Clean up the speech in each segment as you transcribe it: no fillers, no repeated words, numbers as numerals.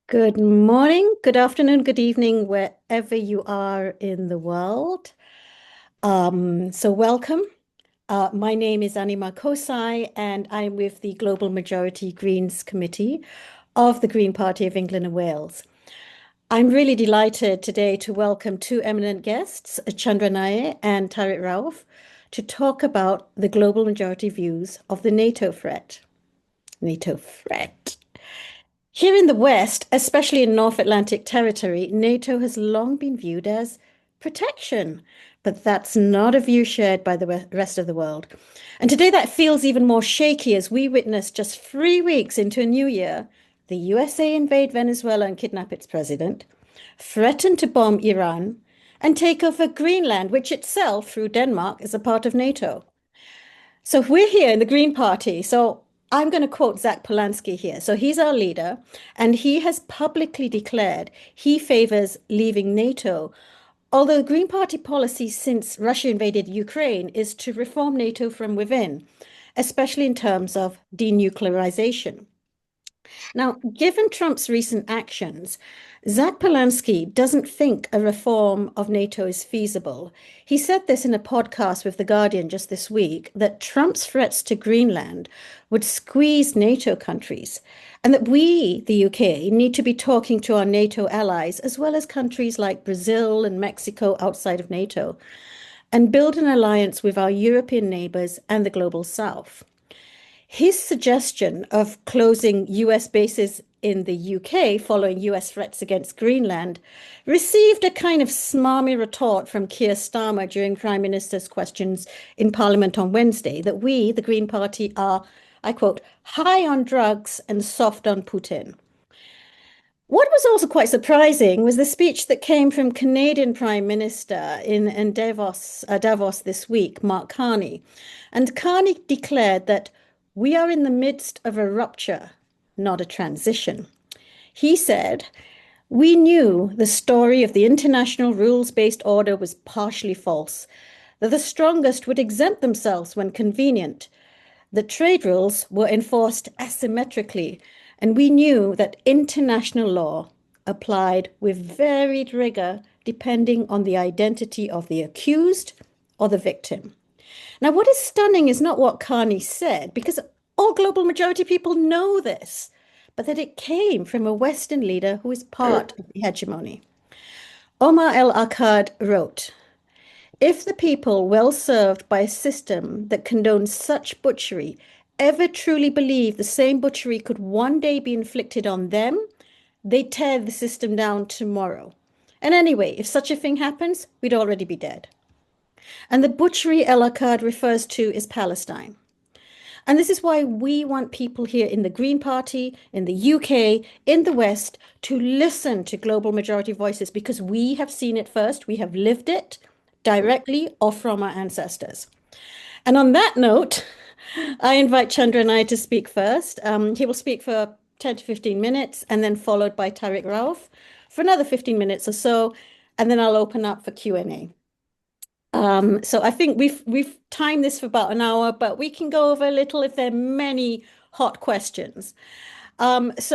Good morning, good afternoon, good evening, wherever you are in the world. So welcome. My name is Animah Kosai, and I'm with the Global Majority Greens Committee of the Green Party of England and Wales. I'm really delighted today to welcome two eminent guests, Chandran Nair and Tariq Rauf, to talk about the global majority views of the NATO threat. NATO threat. Here in the West, especially in North Atlantic territory, NATO has long been viewed as protection, but that's not a view shared by the rest of the world. And today that feels even more shaky as we witness just 3 weeks into a new year, the USA invade Venezuela and kidnap its president, threaten to bomb Iran, and take over Greenland, which itself, through Denmark, is a part of NATO. So we're here in the Green Party. So I'm going to quote Zack Polanski here. So he's our leader, and he has publicly declared he favors leaving NATO. Although the Green Party policy since Russia invaded Ukraine is to reform NATO from within, especially in terms of denuclearization. Now, given Trump's recent actions, Zack Polanski doesn't think a reform of NATO is feasible. He said this in a podcast with The Guardian just this week that Trump's threats to Greenland would squeeze NATO countries, and that we, the UK, need to be talking to our NATO allies, as well as countries like Brazil and Mexico outside of NATO, and build an alliance with our European neighbours and the global south. His suggestion of closing US bases in the UK following US threats against Greenland received a kind of smarmy retort from Keir Starmer during Prime Minister's questions in Parliament on Wednesday that we, the Green Party, are, I quote, high on drugs and soft on Putin. What was also quite surprising was the speech that came from Canadian Prime Minister in Davos this week, Mark Carney. And Carney declared that we are in the midst of a rupture, not a transition. He said, we knew the story of the international rules-based order was partially false, that the strongest would exempt themselves when convenient, that trade rules were enforced asymmetrically, and we knew that international law applied with varied rigor depending on the identity of the accused or the victim. Now, what is stunning is not what Carney said, because all global majority people know this, but that it came from a Western leader who is part of the hegemony. Omar El-Akkad wrote, if the people well served by a system that condones such butchery ever truly believe the same butchery could one day be inflicted on them, they tear the system down tomorrow. And anyway, if such a thing happens, we'd already be dead. And the butchery El-Akkad refers to is Palestine. And this is why we want people here in the Green Party, in the UK, in the West, to listen to global majority voices because we have seen it first. We have lived it directly or from our ancestors. And on that note, I invite Chandran Nair to speak first. He will speak for 10 to 15 minutes and then followed by Tariq Rauf for another 15 minutes or so. And then I'll open up for Q&A. So I think we've timed this for about an hour, but we can go over a little if there are many hot questions. Introducing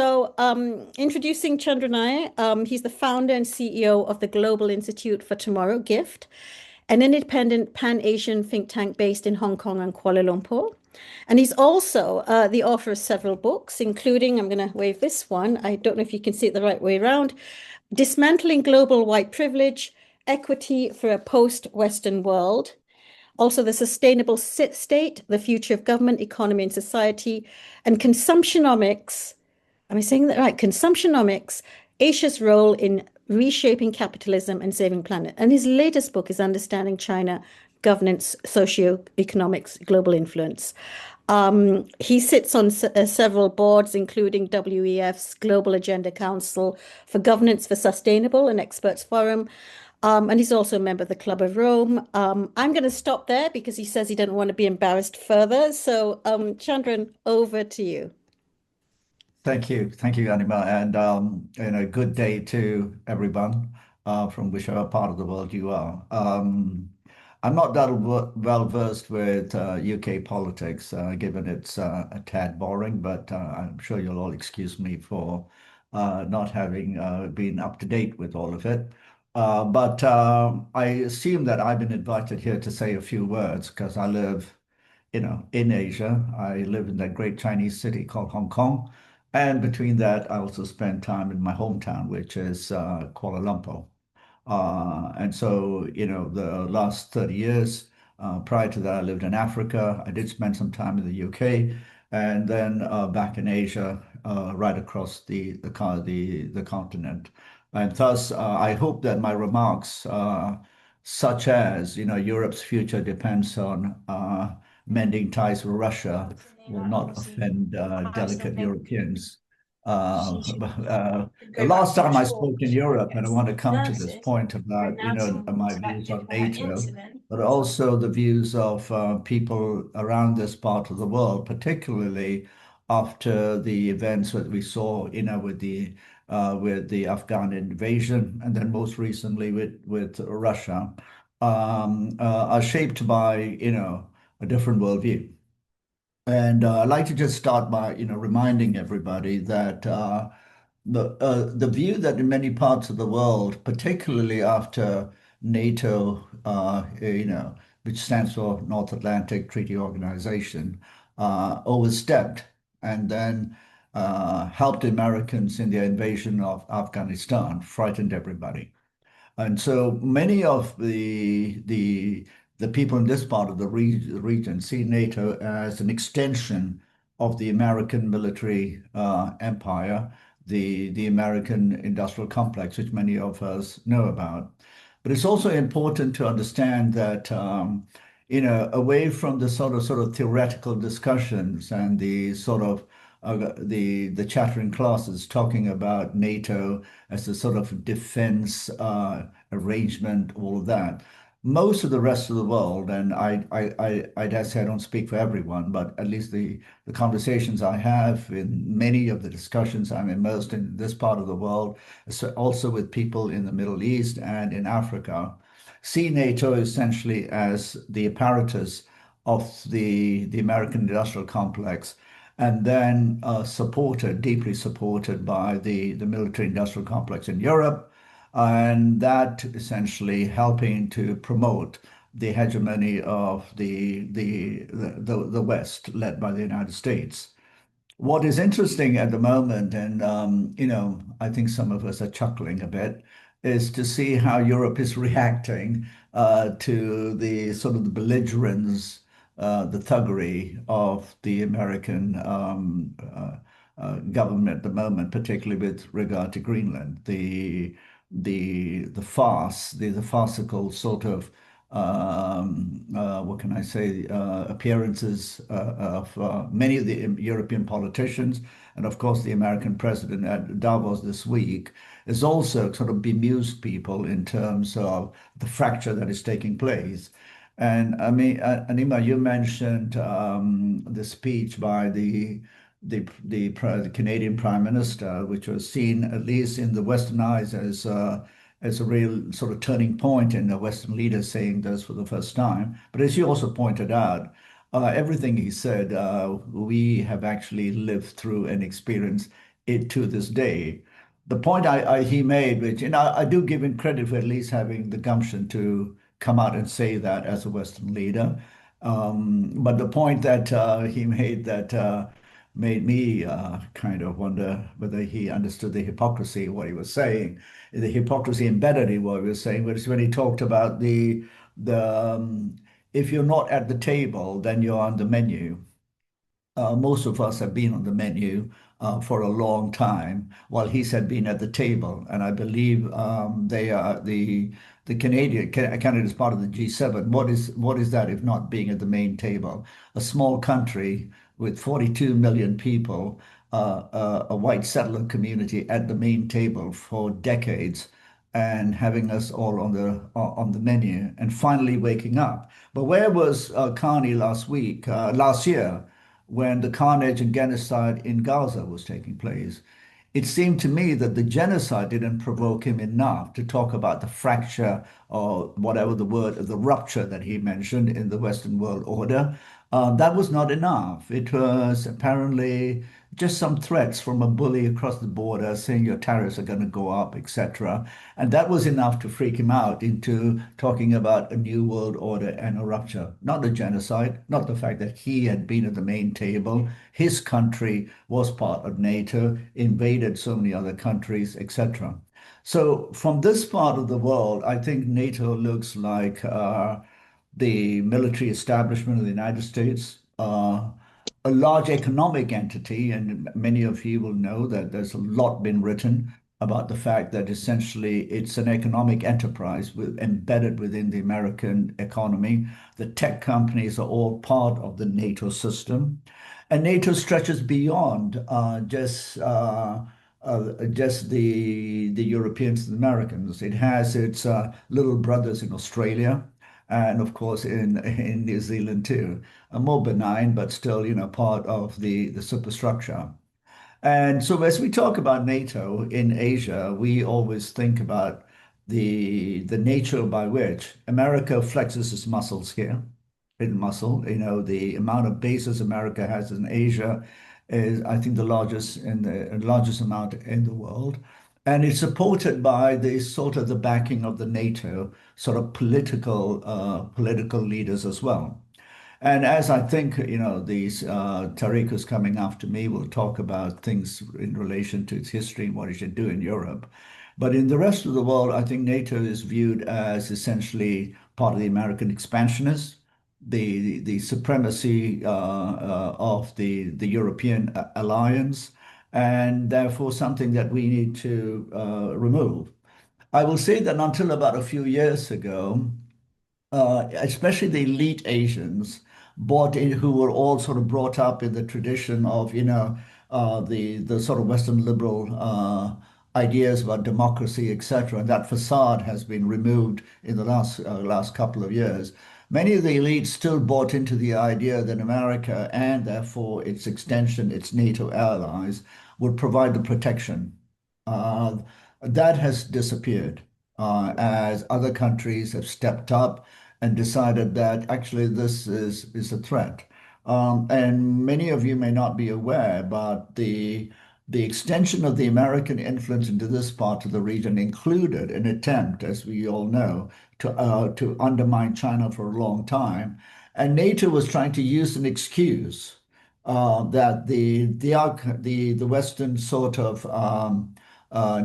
Chandran Nair, he's the founder and CEO of the Global Institute for Tomorrow, GIFT, an independent pan-Asian think tank based in Hong Kong and Kuala Lumpur. And he's also the author of several books, including, I'm going to wave this one, I don't know if you can see it the right way around, Dismantling Global White Privilege, Equity for a Post-Western World, also The Sustainable State, The Future of Government, Economy and Society, and Consumptionomics, am I saying that right? Consumptionomics, Asia's Role in Reshaping Capitalism and Saving Planet. And his latest book is Understanding China, Governance, Socioeconomics, Global Influence. He sits on several boards, including WEF's Global Agenda Council for Governance for Sustainable and Experts Forum. And he's also a member of the Club of Rome. I'm going to stop there because he says he doesn't want to be embarrassed further. So, Chandran, over to you. Thank you, Anima, and a good day to everyone from whichever part of the world you are. I'm not that well versed with UK politics, given it's a tad boring, but I'm sure you'll all excuse me for not having been up to date with all of it. But I assume that I've been invited here to say a few words because I live, in Asia. I live in that great Chinese city called Hong Kong. And between that, I also spend time in my hometown, which is Kuala Lumpur. And so, the last 30 years, prior to that, I lived in Africa. I did spend some time in the UK and then back in Asia, right across the continent. And thus, I hope that my remarks, such as, Europe's future depends on mending ties with Russia, will not offend delicate Europeans. The last time I spoke in Europe, and I want to come to this point about, my views on NATO, but also the views of people around this part of the world, particularly after the events that we saw, with the Afghan invasion, and then most recently with Russia, are shaped by, a different worldview. And I'd like to just start by, reminding everybody that the view that in many parts of the world, particularly after NATO, which stands for North Atlantic Treaty Organization, overstepped and then helped the Americans in their invasion of Afghanistan, frightened everybody. And so many of the people in this part of the region see NATO as an extension of the American military empire, the American industrial complex, which many of us know about. But it's also important to understand that away from the sort of theoretical discussions and the sort of the chattering classes talking about NATO as a sort of defense arrangement, all of that. Most of the rest of the world, and I dare say I don't speak for everyone, but at least the conversations I have in many of the discussions I'm immersed in this part of the world, also with people in the Middle East and in Africa, see NATO essentially as the apparatus of the American industrial complex, and then deeply supported by the military industrial complex in Europe, and that essentially helping to promote the hegemony of the West, led by the United States. What is interesting at the moment, and I think some of us are chuckling a bit, is to see how Europe is reacting to the sort of the belligerence, the thuggery of the American government at the moment, particularly with regard to Greenland. The farce, the farcical sort of what can I say, appearances of many of the European politicians, and of course the American president at Davos this week, has also sort of bemused people in terms of the fracture that is taking place. And I mean, Animah, you mentioned the speech by the Canadian Prime Minister, which was seen, at least in the Western eyes, as a real sort of turning point in the Western leaders saying this for the first time. But as you also pointed out, everything he said, we have actually lived through and experienced it to this day. The point he made, which I do give him credit for at least having the gumption to come out and say that as a Western leader. But the point that he made that made me kind of wonder whether he understood the hypocrisy of what he was saying, the hypocrisy embedded in what he was saying, which is when he talked about the if you're not at the table, then you're on the menu. Most of us have been on the menu for a long time, while he's had been at the table. And I believe they are the Canada is part of the G7. What is that if not being at the main table? A small country with 42 million people, a white settler community at the main table for decades, and having us all on the menu, and finally waking up. But where was Carney last year, when the carnage and genocide in Gaza was taking place? It seemed to me that the genocide didn't provoke him enough to talk about the fracture, or whatever the word, the rupture that he mentioned in the Western world order. That was not enough. It was apparently just some threats from a bully across the border saying your tariffs are going to go up, etc. And that was enough to freak him out into talking about a new world order and a rupture. Not a genocide, not the fact that he had been at the main table. His country was part of NATO, invaded so many other countries, etc. So from this part of the world, I think NATO looks like the military establishment of the United States, a large economic entity, and many of you will know that there's a lot been written about the fact that essentially it's an economic enterprise embedded within the American economy. The tech companies are all part of the NATO system, and NATO stretches beyond just the Europeans and Americans. It has its little brothers in Australia and of course in New Zealand too. More benign, but still, part of the superstructure. And so as we talk about NATO in Asia, we always think about the nature by which America flexes its muscles here in muscle. The amount of bases America has in Asia is, I think, the largest amount in the world. And it's supported by the sort of the backing of the NATO sort of political leaders as well. And as I think, these Tariq who's coming after me will talk about things in relation to its history and what it should do in Europe. But in the rest of the world, I think NATO is viewed as essentially part of the American expansionists, the supremacy of the European alliance, and therefore something that we need to remove. I will say that until about a few years ago, especially the elite Asians, bought in, who were all sort of brought up in the tradition of, the sort of Western liberal ideas about democracy, etc. And that facade has been removed in the last couple of years. Many of the elites still bought into the idea that America and therefore its extension, its NATO allies, would provide the protection. Uh, that has disappeared as other countries have stepped up and decided that actually this is a threat. And many of you may not be aware, but the extension of the American influence into this part of the region included an attempt, as we all know, to undermine China for a long time. And NATO was trying to use an excuse that the Western sort of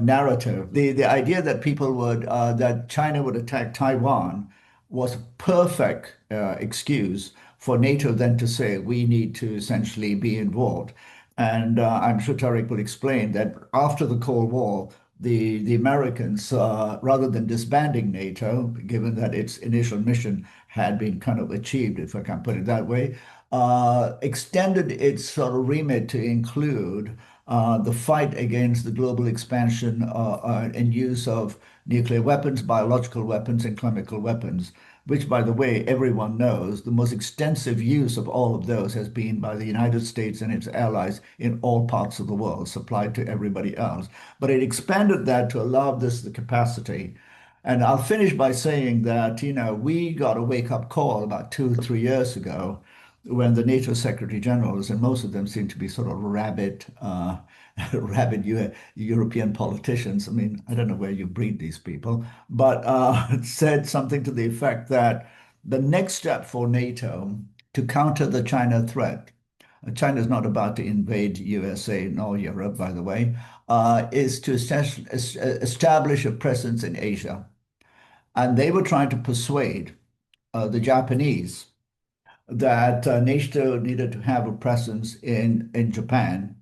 narrative, the idea that people would that China would attack Taiwan was a perfect excuse for NATO then to say we need to essentially be involved. And I'm sure Tariq will explain that after the Cold War, the Americans, rather than disbanding NATO, given that its initial mission had been kind of achieved, if I can put it that way, extended its sort of remit to include the fight against the global expansion and use of nuclear weapons, biological weapons, and chemical weapons, which, by the way, everyone knows the most extensive use of all of those has been by the United States and its allies in all parts of the world, supplied to everybody else. But it expanded that to allow this the capacity. And I'll finish by saying that, we got a wake-up call about 2, 3 years ago when the NATO Secretary Generals, and most of them seem to be sort of rabid, rabid European politicians. I mean, I don't know where you breed these people, but said something to the effect that the next step for NATO to counter the China threat, China is not about to invade USA nor Europe, by the way, is to establish a presence in Asia. And they were trying to persuade the Japanese that NATO needed to have a presence in Japan,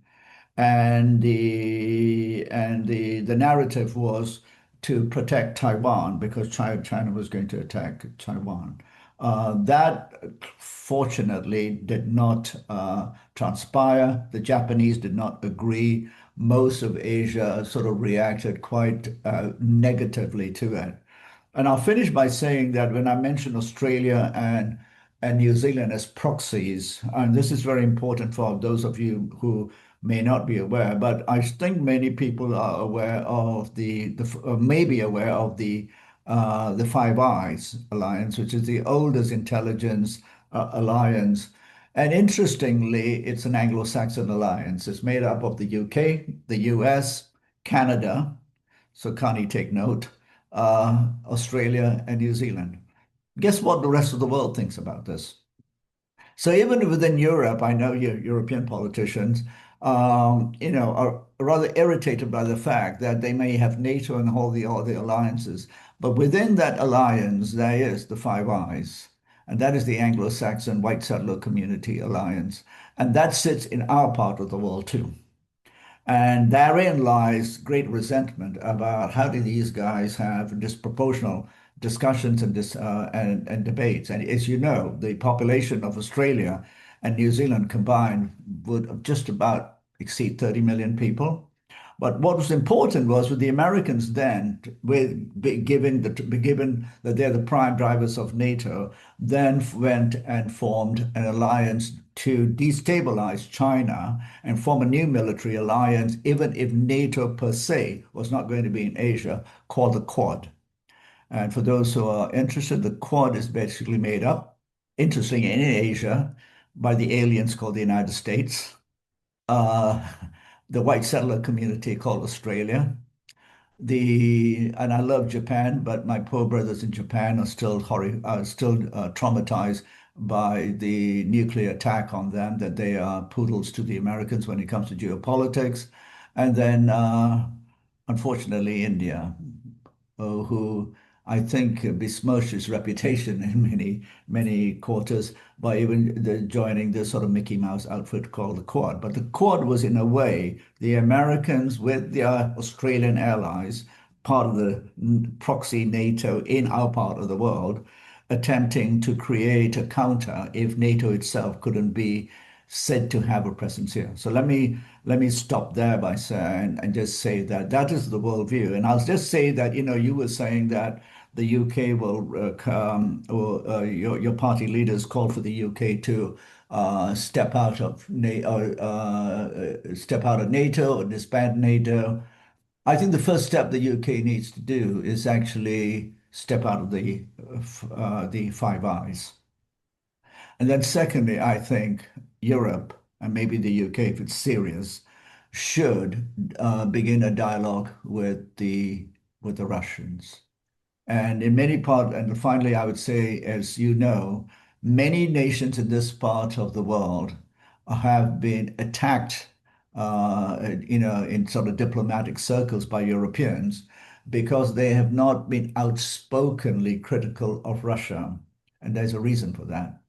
and the narrative was to protect Taiwan because China was going to attack Taiwan. That fortunately did not transpire. The Japanese did not agree. Most of Asia sort of reacted quite negatively to it. And I'll finish by saying that when I mention Australia and New Zealand as proxies, and this is very important for those of you who may not be aware, but I think many people are aware of may be aware of the Five Eyes alliance, which is the oldest intelligence alliance. And interestingly, it's an Anglo-Saxon alliance. It's made up of the UK, the US, Canada, so Connie, take note, Australia, and New Zealand. Guess what the rest of the world thinks about this? So even within Europe, I know European politicians, are rather irritated by the fact that they may have NATO and all the alliances, but within that alliance, there is the Five Eyes, and that is the Anglo-Saxon White Settler Community Alliance, and that sits in our part of the world too. And therein lies great resentment about how do these guys have disproportional discussions and debates. And as you know, the population of Australia and New Zealand combined would just about exceed 30 million people. But what was important was with the Americans then, given that they're the prime drivers of NATO, then went and formed an alliance to destabilize China and form a new military alliance, even if NATO per se was not going to be in Asia, called the Quad. And for those who are interested, the Quad is basically made up, interestingly, in Asia by the aliens called the United States, uh, the white settler community called Australia, and I love Japan, but my poor brothers in Japan are still traumatized by the nuclear attack on them, that they are poodles to the Americans when it comes to geopolitics. And then, unfortunately, India, who I think besmirched his reputation in many quarters by even joining this sort of Mickey Mouse outfit called the Quad. But the Quad was, in a way, the Americans with their Australian allies, part of the proxy NATO in our part of the world, attempting to create a counter if NATO itself couldn't be said to have a presence here. So let me stop there by saying and just say that that is the worldview. And I'll just say that, you were saying that the UK will come, or your party leaders called for the UK to step out of NATO or disband NATO. I think the first step the UK needs to do is actually step out of the Five Eyes. And then secondly, I think Europe and maybe the UK, if it's serious, should begin a dialogue with the Russians. And in many parts, and finally, I would say, as you know, many nations in this part of the world have been attacked, in sort of diplomatic circles by Europeans because they have not been outspokenly critical of Russia. And there's a reason for that.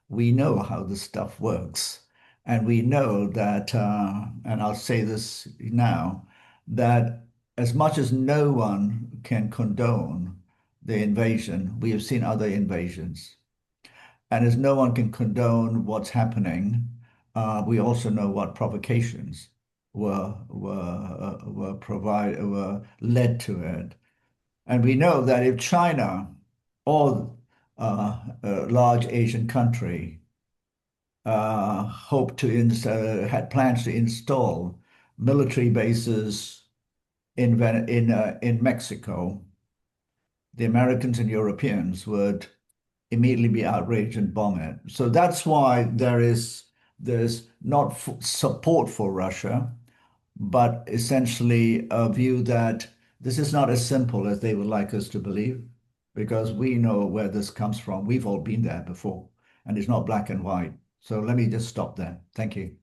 We know how this stuff works. And we know that, and I'll say this now, that as much as no one can condone the invasion, we have seen other invasions. And as no one can condone what's happening, we also know what provocations were led to it. And we know that if China or a large Asian country had plans to install military bases in Mexico, the Americans and Europeans would immediately be outraged and bomb it. So that's why there's not support for Russia, but essentially a view that this is not as simple as they would like us to believe, because we know where this comes from. We've all been there before, and it's not black and white. So let me just stop there. Thank you.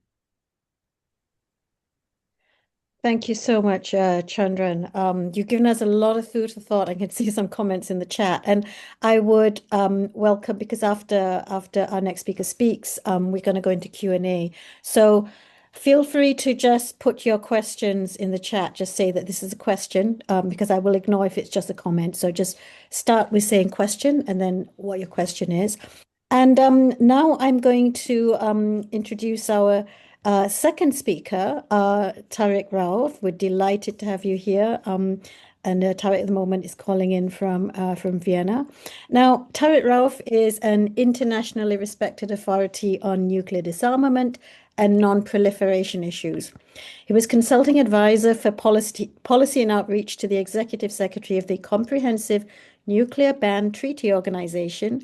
Thank you so much, Chandran. You've given us a lot of food for thought. I can see some comments in the chat, and I would welcome, because after our next speaker speaks, we're going to go into Q&A. So feel free to just put your questions in the chat. Just say that this is a question, because I will ignore if it's just a comment. So just start with saying question and then what your question is. And now I'm going to introduce our second speaker, Tariq Rauf. We're delighted to have you here. and Tariq at the moment is calling in from Vienna. Now, Tariq Rauf is an internationally respected authority on nuclear disarmament and non-proliferation issues. He was consulting advisor for policy and outreach to the executive secretary of the Comprehensive Nuclear Ban Treaty Organization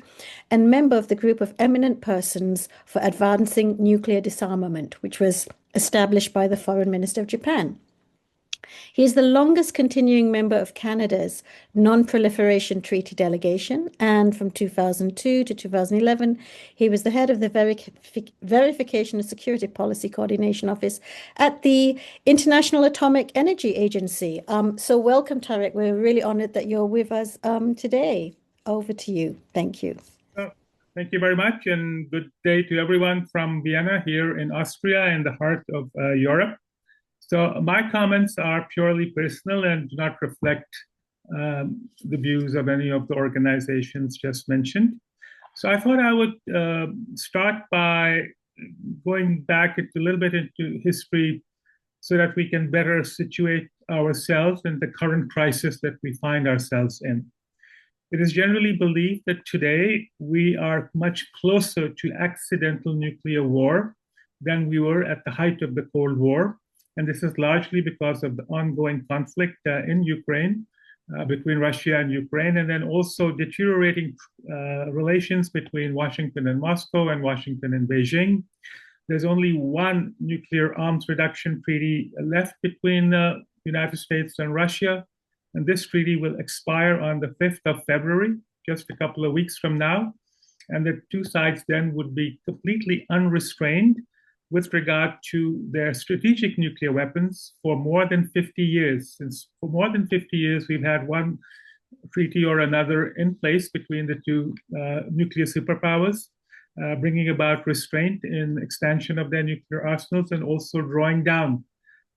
and member of the group of eminent persons for advancing nuclear disarmament, which was established by the Foreign Minister of Japan. He is the longest continuing member of Canada's Non-Proliferation Treaty Delegation, and from 2002 to 2011, he was the head of the Verification and Security Policy Coordination Office at the International Atomic Energy Agency. So welcome, Tariq. We're really honored that you're with us today. Over to you. Thank you. Thank you very much, and good day to everyone from Vienna here in Austria, in the heart of Europe. So my comments are purely personal and do not reflect the views of any of the organizations just mentioned. So I thought I would start by going back a little bit into history so that we can better situate ourselves in the current crisis that we find ourselves in. It is generally believed that today we are much closer to accidental nuclear war than we were at the height of the Cold War. And this is largely because of the ongoing conflict in Ukraine, between Russia and Ukraine, and then also deteriorating relations between Washington and Moscow and Washington and Beijing. There's only one nuclear arms reduction treaty left between the United States and Russia. And this treaty will expire on the 5th of February, just a couple of weeks from now. And the two sides then would be completely unrestrained with regard to their strategic nuclear weapons for more than 50 years. Since for more than 50 years, we've had one treaty or another in place between the two nuclear superpowers, bringing about restraint in expansion of their nuclear arsenals and also drawing down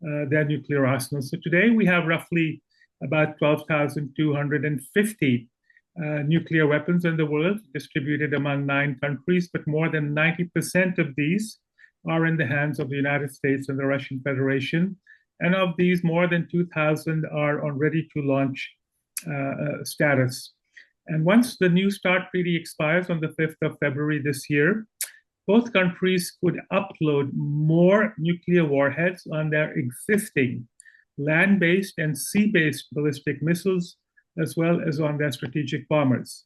their nuclear arsenals. So today we have roughly about 12,250 nuclear weapons in the world, distributed among 9 countries, but more than 90% of these are in the hands of the United States and the Russian Federation. And of these, more than 2,000 are on ready-to-launch status. And once the New START treaty expires on the 5th of February this year, both countries could upload more nuclear warheads on their existing land-based and sea-based ballistic missiles, as well as on their strategic bombers.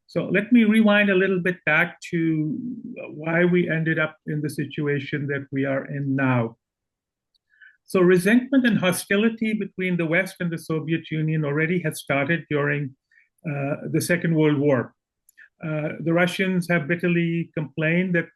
So let me rewind a little bit back to why we ended up in the situation that we are in now. So resentment and hostility between the West and the Soviet Union already had started during the Second World War. The Russians have bitterly complained that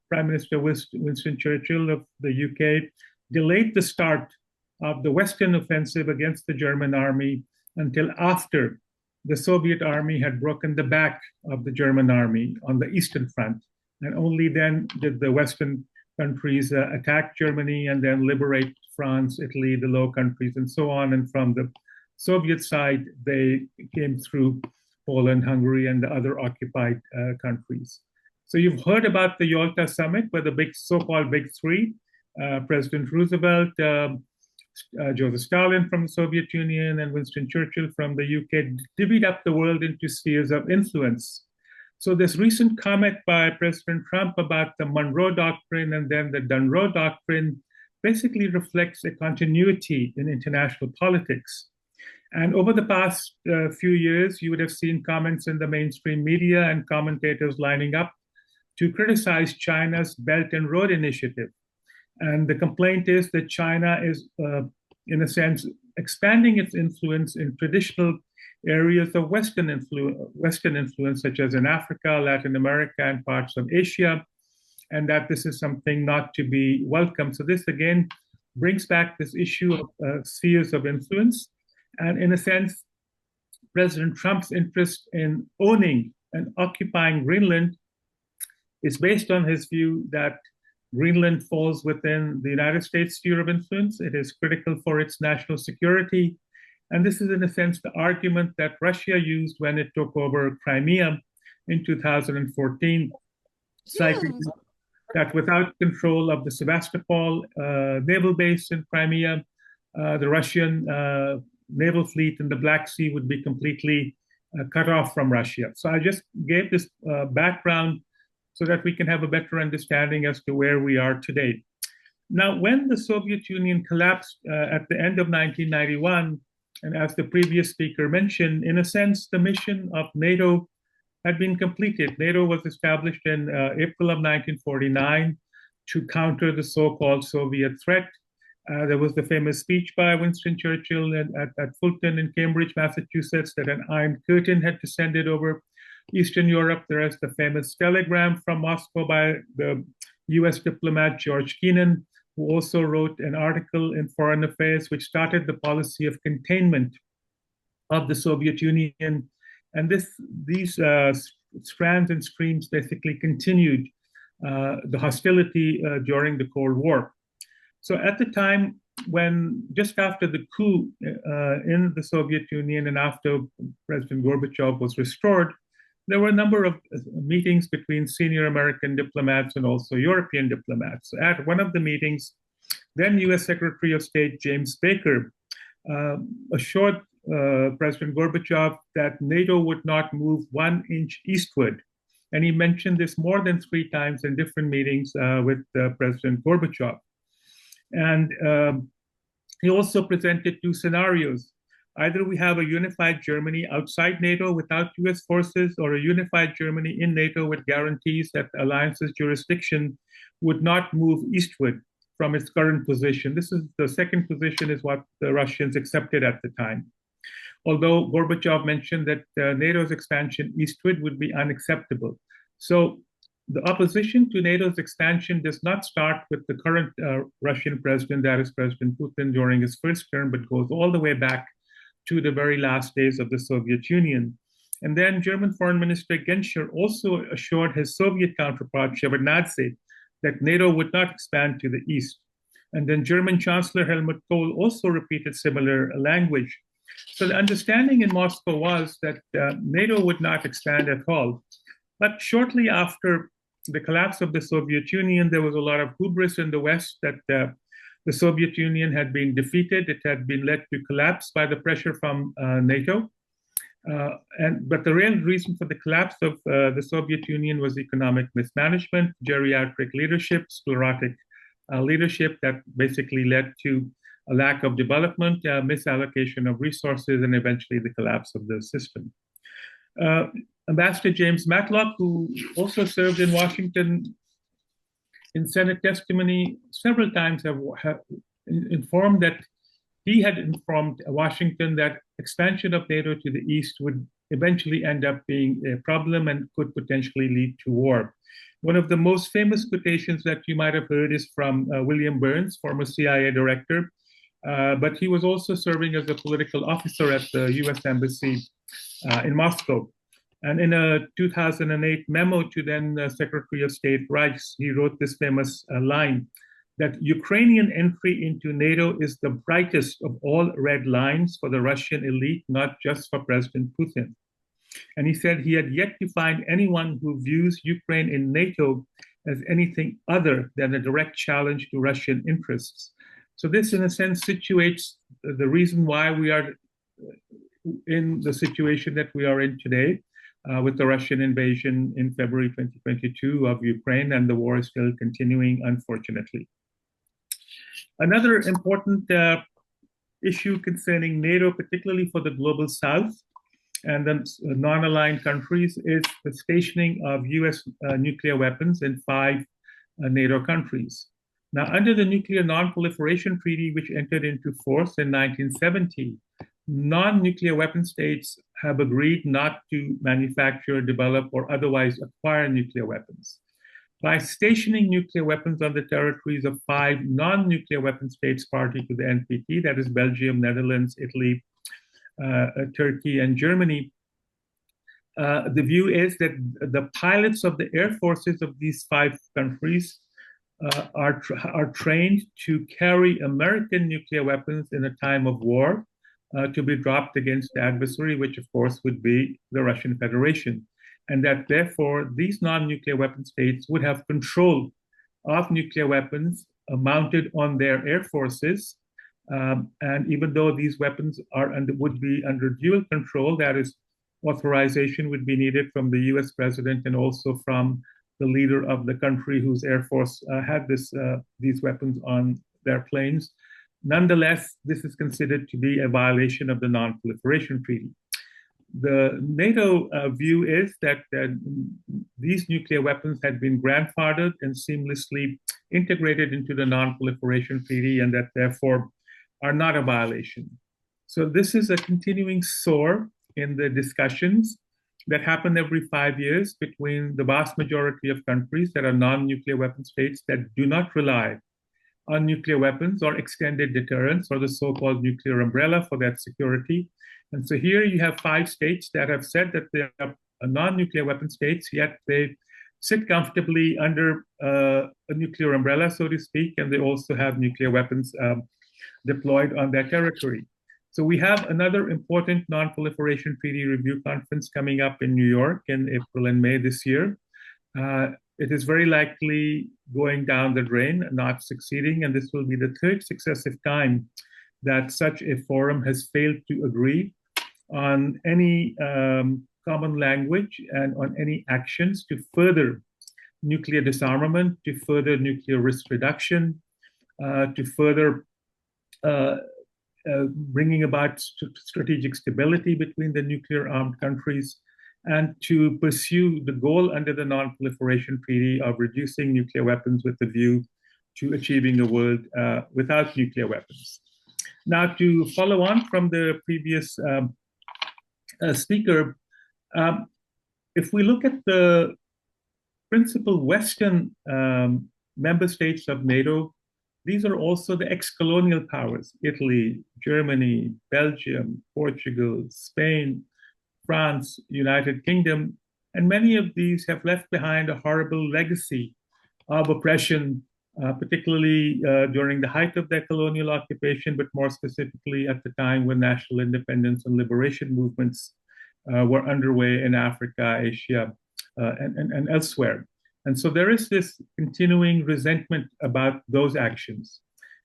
Prime Minister Winston Churchill of the UK delayed the start of the Western offensive against the German army until after the Soviet army had broken the back of the German army on the Eastern Front. And only then did the Western countries attack Germany and then liberate France, Italy, the Low Countries, and so on. And from the Soviet side, they came through Poland, Hungary, and the other occupied countries. So you've heard about the Yalta Summit, where the so-called Big Three, President Roosevelt, Joseph Stalin from the Soviet Union, and Winston Churchill from the UK, divvied up the world into spheres of influence. So this recent comment by President Trump about the Monroe Doctrine and then the Dunroe Doctrine basically reflects a continuity in international politics. And over the past few years, you would have seen comments in the mainstream media and commentators lining up to criticize China's Belt and Road Initiative. And the complaint is that China is, in a sense, expanding its influence in traditional areas of Western influence, such as in Africa, Latin America, and parts of Asia, and that this is something not to be welcomed. So this, again, brings back this issue of spheres of influence. And in a sense, President Trump's interest in owning and occupying Greenland is based on his view that Greenland falls within the United States sphere of influence. It is critical for its national security. And this is, in a sense, the argument that Russia used when it took over Crimea in 2014, citing that without control of the Sevastopol naval base in Crimea, the Russian naval fleet in the Black Sea would be completely cut off from Russia. So I just gave this background so that we can have a better understanding as to where we are today. Now, when the Soviet Union collapsed at the end of 1991, and as the previous speaker mentioned, in a sense, the mission of NATO had been completed. NATO was established in April of 1949 to counter the so-called Soviet threat. There was the famous speech by Winston Churchill at Fulton in Cambridge, Massachusetts, that an iron curtain had descended over Eastern Europe. There is the famous telegram from Moscow by the US diplomat George Kennan, who also wrote an article in Foreign Affairs which started the policy of containment of the Soviet Union. And these strands and streams basically continued the hostility during the Cold War. So at the time when, just after the coup in the Soviet Union and after President Gorbachev was restored, there were a number of meetings between senior American diplomats and also European diplomats. At one of the meetings, then US Secretary of State James Baker assured President Gorbachev that NATO would not move 1 inch eastward. And he mentioned this more than 3 times in different meetings with President Gorbachev. And he also presented 2 scenarios. Either we have a unified Germany outside NATO without US forces, or a unified Germany in NATO with guarantees that the alliance's jurisdiction would not move eastward from its current position. This is the second position, is what the Russians accepted at the time. Although Gorbachev mentioned that NATO's expansion eastward would be unacceptable. So the opposition to NATO's expansion does not start with the current Russian president, that is President Putin, during his first term, but goes all the way back to the very last days of the Soviet Union. And then German Foreign Minister Genscher also assured his Soviet counterpart Shevardnadze that NATO would not expand to the east. And then German Chancellor Helmut Kohl also repeated similar language. So the understanding in Moscow was that NATO would not expand at all. But shortly after the collapse of the Soviet Union, there was a lot of hubris in the West that the Soviet Union had been defeated. It had been led to collapse by the pressure from NATO. But the real reason for the collapse of the Soviet Union was economic mismanagement, geriatric leadership, sclerotic leadership that basically led to a lack of development, misallocation of resources, and eventually the collapse of the system. Ambassador James Matlock, who also served in Washington in Senate testimony, several times have informed that he had informed Washington that expansion of NATO to the east would eventually end up being a problem and could potentially lead to war. One of the most famous quotations that you might have heard is from William Burns, former CIA director, but he was also serving as a political officer at the US Embassy in Moscow. And in a 2008 memo to then Secretary of State Rice, he wrote this famous line that Ukrainian entry into NATO is the brightest of all red lines for the Russian elite, not just for President Putin. And he said he had yet to find anyone who views Ukraine in NATO as anything other than a direct challenge to Russian interests. So this, in a sense, situates the reason why we are in the situation that we are in today, with the Russian invasion in February 2022 of Ukraine, and the war is still continuing, unfortunately. Another important issue concerning NATO, particularly for the global south and the non-aligned countries, is the stationing of US nuclear weapons in 5 NATO countries. Now, under the Nuclear Non-Proliferation Treaty, which entered into force in 1970, non-nuclear weapon states have agreed not to manufacture, develop, or otherwise acquire nuclear weapons. By stationing nuclear weapons on the territories of 5 non-nuclear weapon states party to the NPT, that is Belgium, Netherlands, Italy, Turkey, and Germany, the view is that the pilots of the air forces of these 5 countries are trained to carry American nuclear weapons in a time of war, to be dropped against the adversary, which of course would be the Russian Federation. And that therefore these non-nuclear weapon states would have control of nuclear weapons mounted on their air forces, And even though these weapons would be under dual control, that is, authorization would be needed from the US president and also from the leader of the country whose Air Force had these weapons on their planes. Nonetheless, this is considered to be a violation of the Non-Proliferation Treaty. The NATO view is that these nuclear weapons had been grandfathered and seamlessly integrated into the Non-Proliferation Treaty and that therefore are not a violation. So this is a continuing sore in the discussions that happen every 5 years between the vast majority of countries that are non-nuclear weapon states that do not rely on nuclear weapons or extended deterrence or the so-called nuclear umbrella for that security. And so here you have 5 states that have said that they are non-nuclear weapon states, yet they sit comfortably under a nuclear umbrella, so to speak, and they also have nuclear weapons deployed on their territory. So we have another important non-proliferation treaty review conference coming up in New York in April and May this year. It is very likely going down the drain, not succeeding, and this will be the 3rd successive time that such a forum has failed to agree on any common language and on any actions to further nuclear disarmament, to further nuclear risk reduction, to further bringing about strategic stability between the nuclear armed countries, and to pursue the goal under the Non-Proliferation Treaty of reducing nuclear weapons with the view to achieving a world without nuclear weapons. Now, to follow on from the previous speaker, if we look at the principal Western member states of NATO, these are also the ex-colonial powers: Italy, Germany, Belgium, Portugal, Spain, France, United Kingdom, and many of these have left behind a horrible legacy of oppression, particularly during the height of their colonial occupation, but more specifically at the time when national independence and liberation movements were underway in Africa, Asia, and elsewhere. And so there is this continuing resentment about those actions.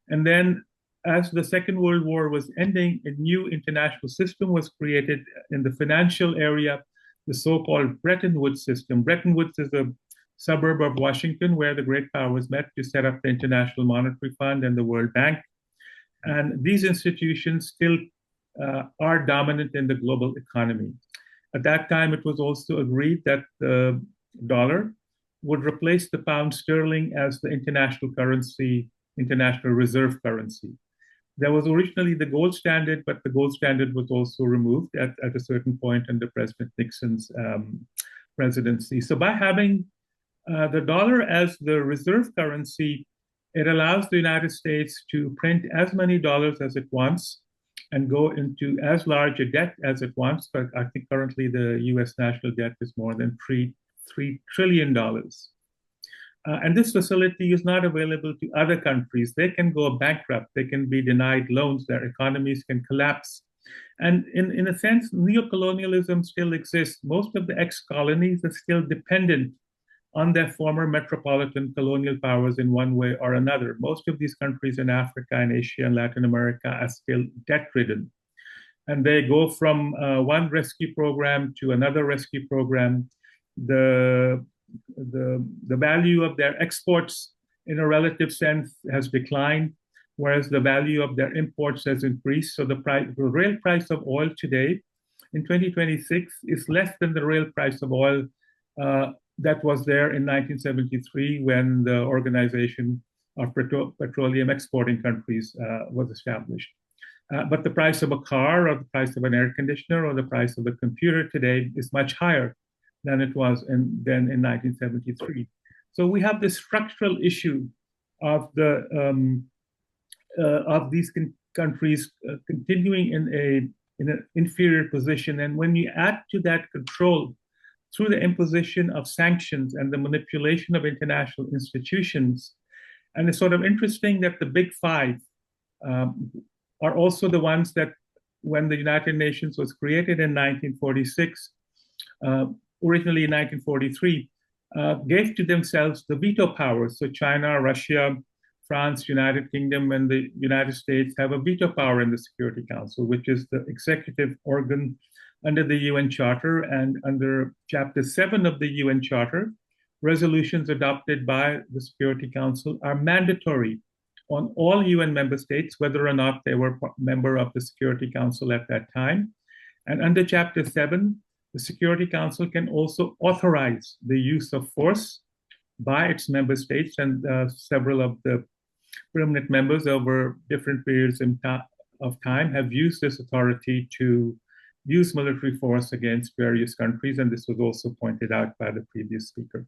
And then as the Second World War was ending, a new international system was created in the financial area, the so-called Bretton Woods system. Bretton Woods is a suburb of Washington where the great powers met to set up the International Monetary Fund and the World Bank. And these institutions still are dominant in the global economy. At that time, it was also agreed that the dollar would replace the pound sterling as the international currency, international reserve currency. There was originally the gold standard, but the gold standard was also removed at a certain point under President Nixon's presidency. So by having the dollar as the reserve currency, it allows the United States to print as many dollars as it wants and go into as large a debt as it wants. But I think currently the US national debt is more than $3 trillion. And this facility is not available to other countries. They can go bankrupt, they can be denied loans, their economies can collapse. And in a sense, neocolonialism still exists. Most of the ex-colonies are still dependent on their former metropolitan colonial powers in one way or another. Most of these countries in Africa and Asia and Latin America are still debt-ridden. And they go from one rescue program to another rescue program. The value of their exports in a relative sense has declined, whereas the value of their imports has increased. So the real price of oil today in 2026 is less than the real price of oil that was there in 1973 when the Organization of Petroleum Exporting Countries was established. But the price of a car or the price of an air conditioner or the price of a computer today is much higher than it was then in 1973. So we have this structural issue of these countries continuing in an inferior position. And when you add to that control through the imposition of sanctions and the manipulation of international institutions, and it's sort of interesting that the Big Five are also the ones that, when the United Nations was created in 1946, originally in 1943, gave to themselves the veto power. So China, Russia, France, United Kingdom, and the United States have a veto power in the Security Council, which is the executive organ under the UN Charter. And under Chapter 7 of the UN Charter, resolutions adopted by the Security Council are mandatory on all UN member states, whether or not they were a member of the Security Council at that time. And under Chapter 7, the Security Council can also authorize the use of force by its member states, and several of the permanent members over different periods of time have used this authority to use military force against various countries, and this was also pointed out by the previous speaker.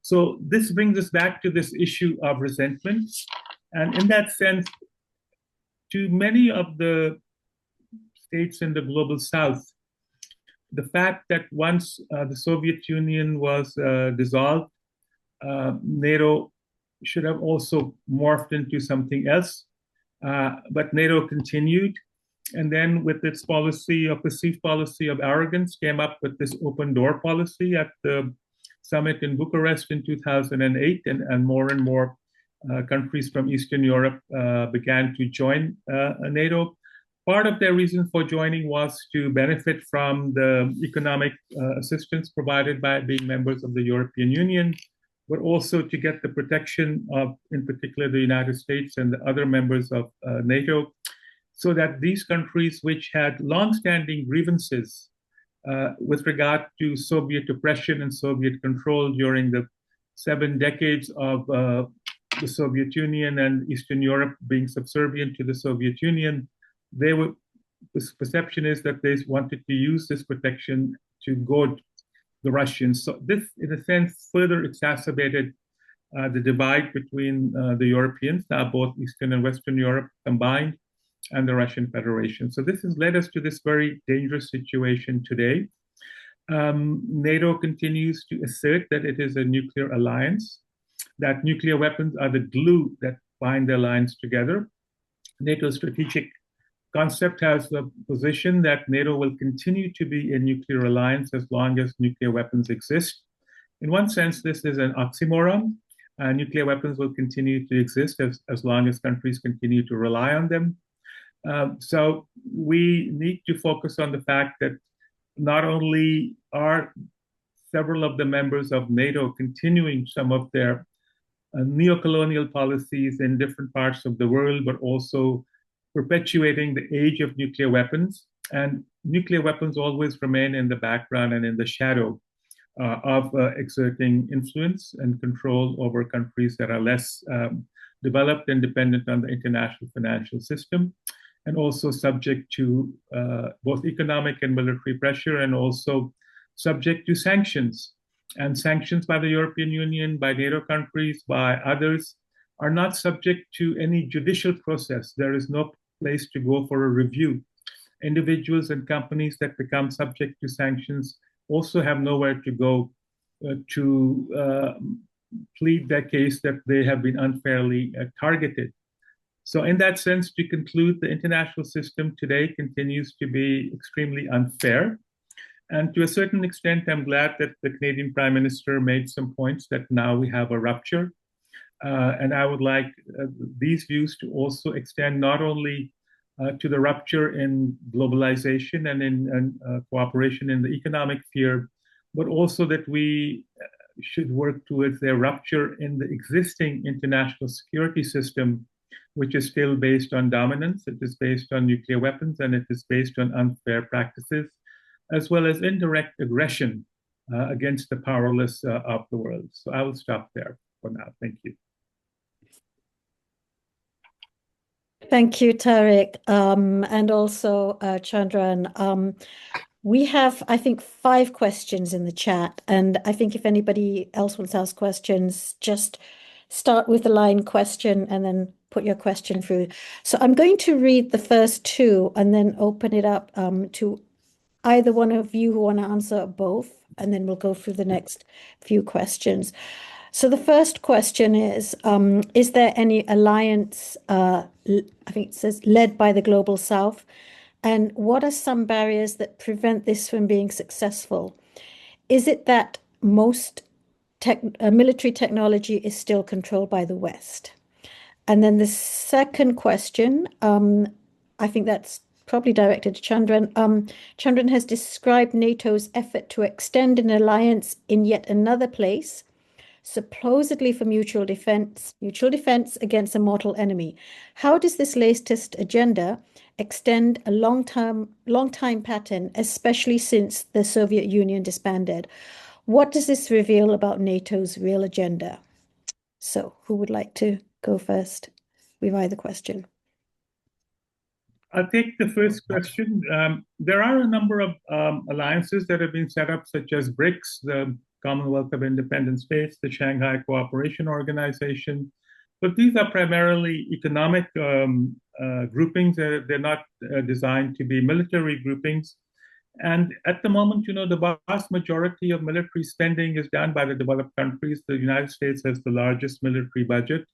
So this brings us back to this issue of resentment. And in that sense, to many of the states in the global south, the fact that once the Soviet Union was dissolved, NATO should have also morphed into something else. But NATO continued. And then with its policy, a perceived policy of arrogance, came up with this open door policy at the summit in Bucharest in 2008, and more countries from Eastern Europe began to join NATO. Part of their reason for joining was to benefit from the economic assistance provided by being members of the European Union, but also to get the protection of, in particular, the United States and the other members of NATO, so that these countries which had longstanding grievances with regard to Soviet oppression and Soviet control during the 7 decades of the Soviet Union and Eastern Europe being subservient to the Soviet Union, the perception is that they wanted to use this protection to goad the Russians. So this, in a sense, further exacerbated the divide between the Europeans, now both Eastern and Western Europe combined, and the Russian Federation. So this has led us to this very dangerous situation today. NATO continues to assert that it is a nuclear alliance, that nuclear weapons are the glue that bind the alliance together. NATO's strategic concept has the position that NATO will continue to be a nuclear alliance as long as nuclear weapons exist. In one sense, this is an oxymoron. Nuclear weapons will continue to exist as long as countries continue to rely on them. So we need to focus on the fact that not only are several of the members of NATO continuing some of their neocolonial policies in different parts of the world, but also perpetuating the age of nuclear weapons. And nuclear weapons always remain in the background and in the shadow of exerting influence and control over countries that are less developed and dependent on the international financial system, and also subject to both economic and military pressure, and also subject to sanctions. And sanctions by the European Union, by NATO countries, by others, are not subject to any judicial process. There is no place to go for a review. Individuals and companies that become subject to sanctions also have nowhere to go to plead their case that they have been unfairly targeted. So in that sense, to conclude, the international system today continues to be extremely unfair. And to a certain extent, I'm glad that the Canadian Prime Minister made some points that now we have a rupture. And I would like these views to also extend not only to the rupture in globalization and in cooperation in the economic sphere, but also that we should work towards their rupture in the existing international security system, which is still based on dominance, it is based on nuclear weapons, and it is based on unfair practices, as well as indirect aggression against the powerless of the world. So I will stop there for now. Thank you. Thank you, Tariq, and also Chandran. We have, I think, 5 questions in the chat, and I think if anybody else wants to ask questions, just start with the line question and then put your question through. So I'm going to read the first 2 and then open it up to either one of you who want to answer both, and then we'll go through the next few questions. So the first question is there any alliance, I think it says, led by the Global South? And what are some barriers that prevent this from being successful? Is it that most military technology is still controlled by the West? And then the second question, I think that's probably directed to Chandran. Chandran has described NATO's effort to extend an alliance in yet another place, supposedly for mutual defense against a mortal enemy. How does this latest agenda extend a long time pattern, especially since the Soviet Union disbanded? What does this reveal about NATO's real agenda? So, who would like to go first? Revise the question. I'll take the first question. There are a number of alliances that have been set up, such as BRICS, the Commonwealth of Independent States, the Shanghai Cooperation Organization. But these are primarily economic groupings. They're not designed to be military groupings. And at the moment, the vast majority of military spending is done by the developed countries. The United States has the largest military budget,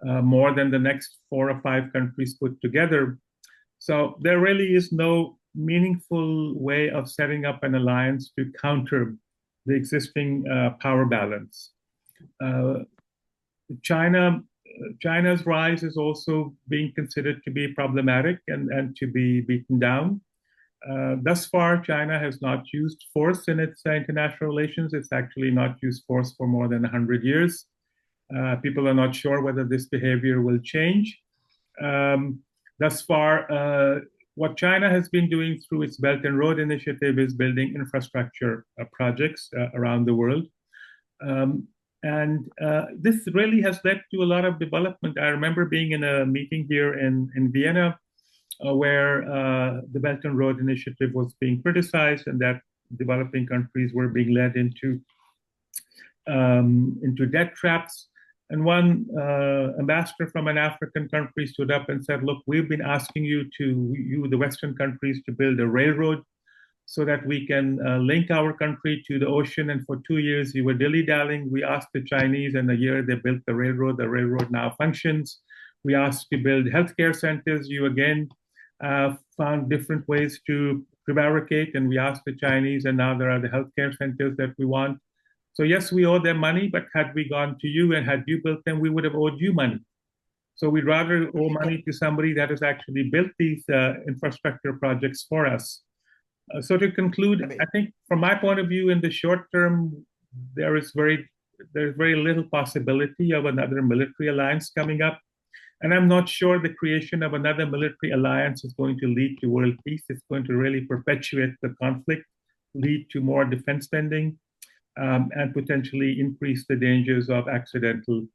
more than the next 4 or 5 countries put together. So there really is no meaningful way of setting up an alliance to counter the existing power balance. China's rise is also being considered to be problematic and to be beaten down. Thus far, China has not used force in its international relations. It's actually not used force for more than 100 years. People are not sure whether this behavior will change. Thus far, what China has been doing through its Belt and Road Initiative is building infrastructure projects around the world. And this really has led to a lot of development. I remember being in a meeting here in Vienna where the Belt and Road Initiative was being criticized, and that developing countries were being led into debt traps. And one ambassador from an African country stood up and said, look, we've been asking you, the Western countries, to build a railroad so that we can link our country to the ocean. And for 2 years, you were dilly-dallying. We asked the Chinese, and a year they built the railroad. The railroad now functions. We asked to build healthcare centers. You again found different ways to prevaricate, and we asked the Chinese, and now there are the healthcare centers that we want. So yes, we owe them money, but had we gone to you and had you built them, we would have owed you money. So we'd rather owe money to somebody that has actually built these infrastructure projects for us. So to conclude, I think from my point of view, in the short term, there's very little possibility of another military alliance coming up. And I'm not sure the creation of another military alliance is going to lead to world peace. It's going to really perpetuate the conflict, lead to more defense spending, and potentially increase the dangers of accidental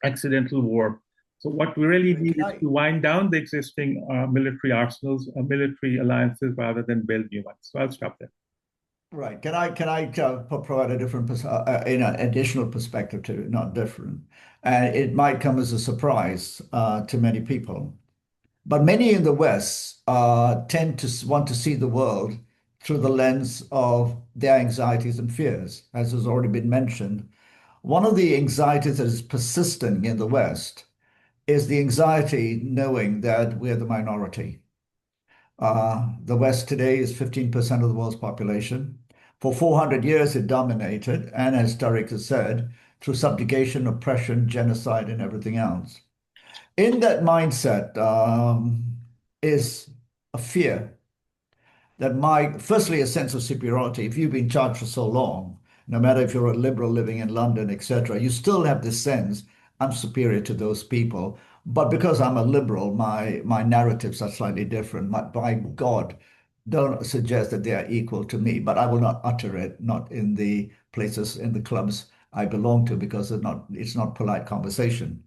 accidental war. So what we really need is to wind down the existing military arsenals, military alliances, rather than build new ones. So I'll stop there. Right. Can I provide a different, additional perspective to it, not different, and it might come as a surprise to many people, but many in the West tend to want to see the world through the lens of their anxieties and fears, as has already been mentioned. One of the anxieties that is persistent in the West is the anxiety knowing that we're the minority. The West today is 15% of the world's population. For 400 years, it dominated, and as Tariq has said, through subjugation, oppression, genocide, and everything else. In that mindset is a fear that firstly, a sense of superiority. If you've been charged for so long, no matter if you're a liberal living in London, etc., you still have this sense, I'm superior to those people. But because I'm a liberal, my narratives are slightly different. By God, don't suggest that they are equal to me, but I will not utter it, not in the places, in the clubs I belong to, because it's not polite conversation.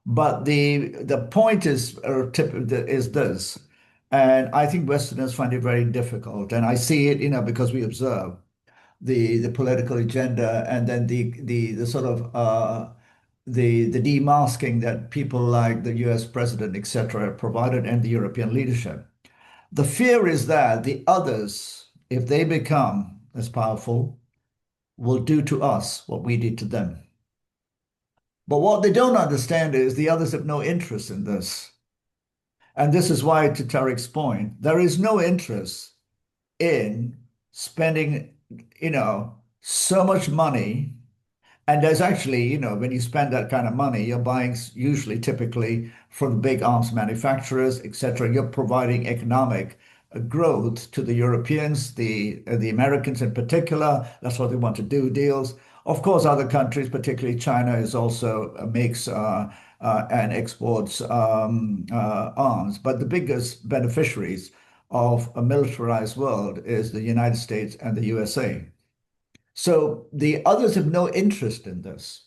But the point is this, and I think Westerners find it very difficult, and I see it, because we observe the political agenda, and then the sort of the demasking that people like the US president, etc., have provided, and the European leadership. The fear is that the others, if they become as powerful, will do to us what we did to them. But what they don't understand is the others have no interest in this. And this is why, to Tariq's point, there is no interest in spending, so much money And there's actually, when you spend that kind of money, you're buying usually typically from big arms manufacturers, etc. You're providing economic growth to the Europeans, the Americans in particular. That's what they want to do, deals. Of course, other countries, particularly China, is also makes and exports arms. But the biggest beneficiaries of a militarized world is the United States and the USA. So the others have no interest in this,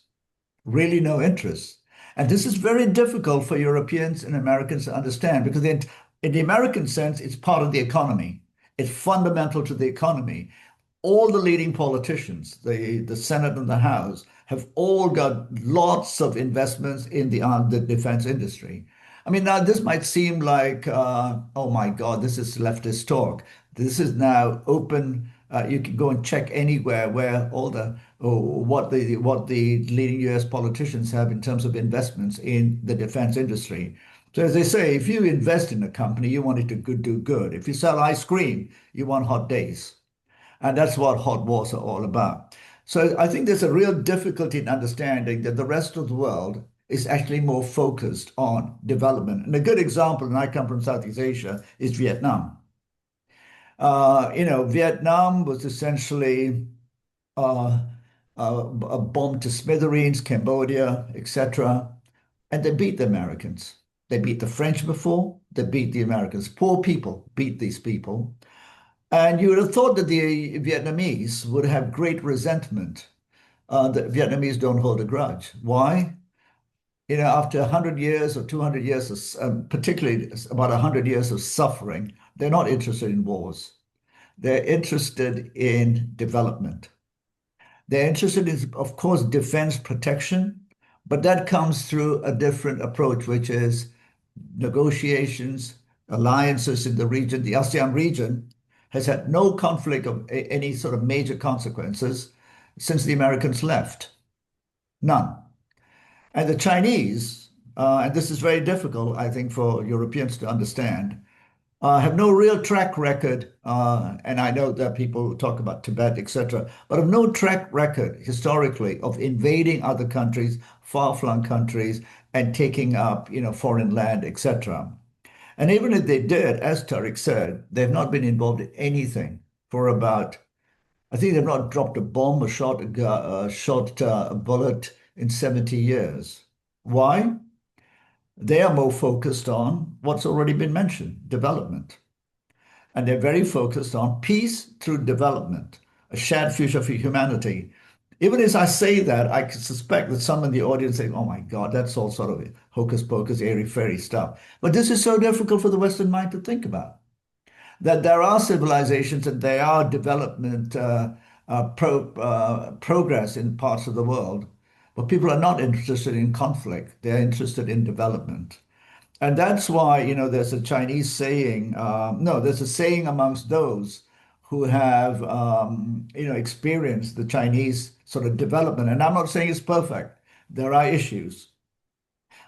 really no interest. And this is very difficult for Europeans and Americans to understand because in the American sense, it's part of the economy. It's fundamental to the economy. All the leading politicians, the Senate and the House, have all got lots of investments in the defense industry. I mean, now this might seem like, oh my God, this is leftist talk. This is now open. You can go and check anywhere where what the leading US politicians have in terms of investments in the defense industry. So as they say, if you invest in a company, you want it to do good. If you sell ice cream, you want hot days. And that's what hot wars are all about. So I think there's a real difficulty in understanding that the rest of the world is actually more focused on development. And a good example, and I come from Southeast Asia, is Vietnam. Vietnam was essentially a bomb to smithereens, Cambodia, etc. And they beat the Americans. They beat the French before, they beat the Americans. Poor people beat these people. And you would have thought that the Vietnamese would have great resentment. The Vietnamese don't hold a grudge. Why? After 100 years or 200 years, particularly about 100 years of suffering, they're not interested in wars. They're interested in development. They're interested in, of course, defense protection, but that comes through a different approach, which is negotiations, alliances in the region. The ASEAN region has had no conflict of any sort of major consequences since the Americans left. None. And the Chinese, and this is very difficult, I think, for Europeans to understand, have no real track record, and I know that people talk about Tibet, etc., but have no track record historically of invading other countries, far-flung countries, and taking up, foreign land, etc. And even if they did, as Tariq said, they've not been involved in anything for about, I think they've not dropped a bomb or shot a bullet in 70 years. Why? They are more focused on what's already been mentioned, development. And they're very focused on peace through development, a shared future for humanity. Even as I say that, I suspect that some in the audience say, oh my God, that's all sort of hocus pocus, airy-fairy stuff. But this is so difficult for the Western mind to think about. That there are civilizations and there are development progress in parts of the world, but people are not interested in conflict. They're interested in development. And that's why, there's a Chinese saying, no, there's a saying amongst those who have, experienced the Chinese sort of development. And I'm not saying it's perfect. There are issues.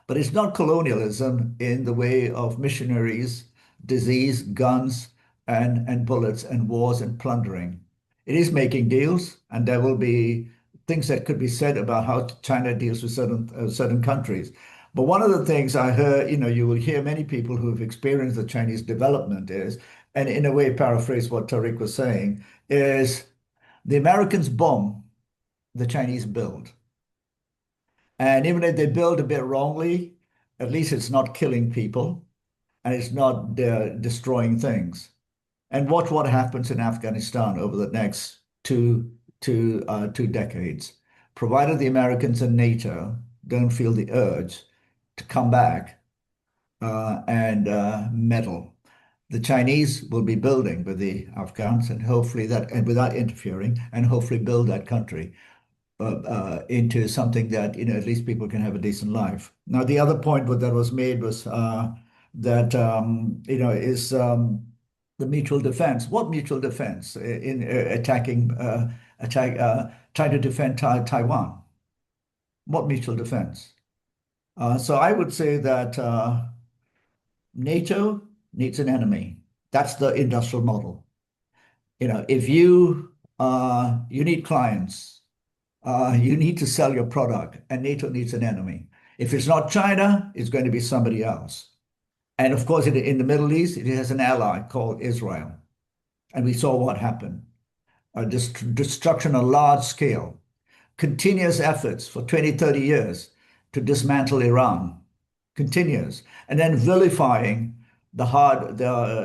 But it's not colonialism in the way of missionaries, disease, guns, and bullets, and wars and plundering. It is making deals, and there will be things that could be said about how China deals with certain countries. But one of the things I heard, you will hear many people who have experienced the Chinese development is, and in a way paraphrase what Tariq was saying, is the Americans bomb, the Chinese build. And even if they build a bit wrongly, at least it's not killing people and it's not destroying things. And watch what happens in Afghanistan over the next two decades, provided the Americans and NATO don't feel the urge to come back and meddle. The Chinese will be building with the Afghans and hopefully and without interfering, and hopefully build that country into something that, at least people can have a decent life. Now, the other point that was made was that, is the mutual defense. What mutual defense in trying to defend Taiwan? What mutual defense? So I would say that NATO needs an enemy. That's the industrial model. If you need clients, you need to sell your product, and NATO needs an enemy. If it's not China, it's going to be somebody else. And of course, in the Middle East, it has an ally called Israel. And we saw what happened. Destruction on a large scale, continuous efforts for 20, 30 years to dismantle Iran, continuous, and then vilifying the hardcore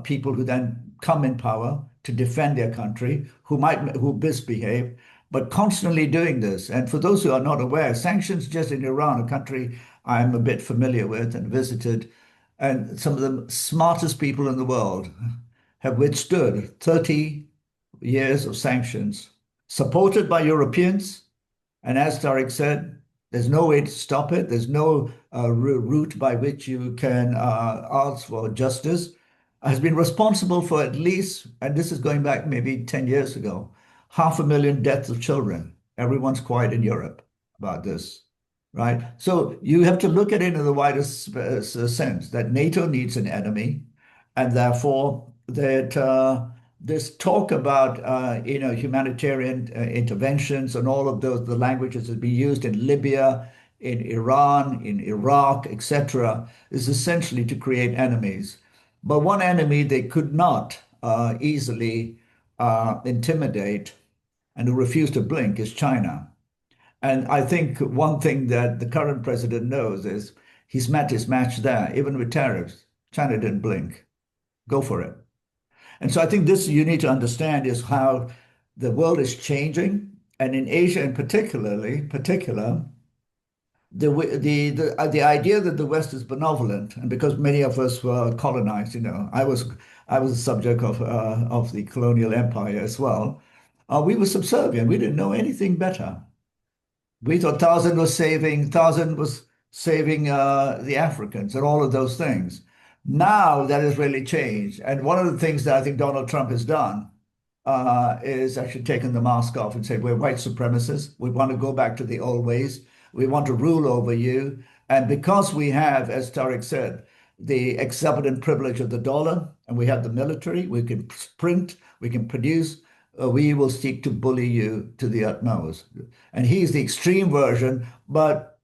people who then come in power to defend their country, who misbehave, but constantly doing this. And for those who are not aware, sanctions just in Iran, a country I'm a bit familiar with and visited, and some of the smartest people in the world have withstood 30 years of sanctions, supported by Europeans. And as Tariq said, there's no way to stop it. There's no route by which you can ask for justice. Has been responsible for at least, and this is going back maybe 10 years ago, 500,000 deaths of children. Everyone's quiet in Europe about this, right? So you have to look at it in the widest sense that NATO needs an enemy, and therefore that this talk about humanitarian interventions and all of those the languages that be used in Libya, in Iran, in Iraq, etc., is essentially to create enemies. But one enemy they could not easily intimidate and who refused to blink is China. And I think one thing that the current president knows is he's met his match there, even with tariffs. China didn't blink. Go for it. And so I think this you need to understand is how the world is changing, and in Asia in particular, the idea that the West is benevolent, and because many of us were colonized, I was a subject of the colonial empire as well. We were subservient. We didn't know anything better. We thought Thousand was saving the Africans and all of those things. Now that has really changed. And one of the things that I think Donald Trump has done is actually taken the mask off and said, we're white supremacists. We want to go back to the old ways. We want to rule over you. And because we have, as Tariq said, the exorbitant privilege of the dollar, and we have the military, we can print, we can produce, we will seek to bully you to the utmost. And he's the extreme version, but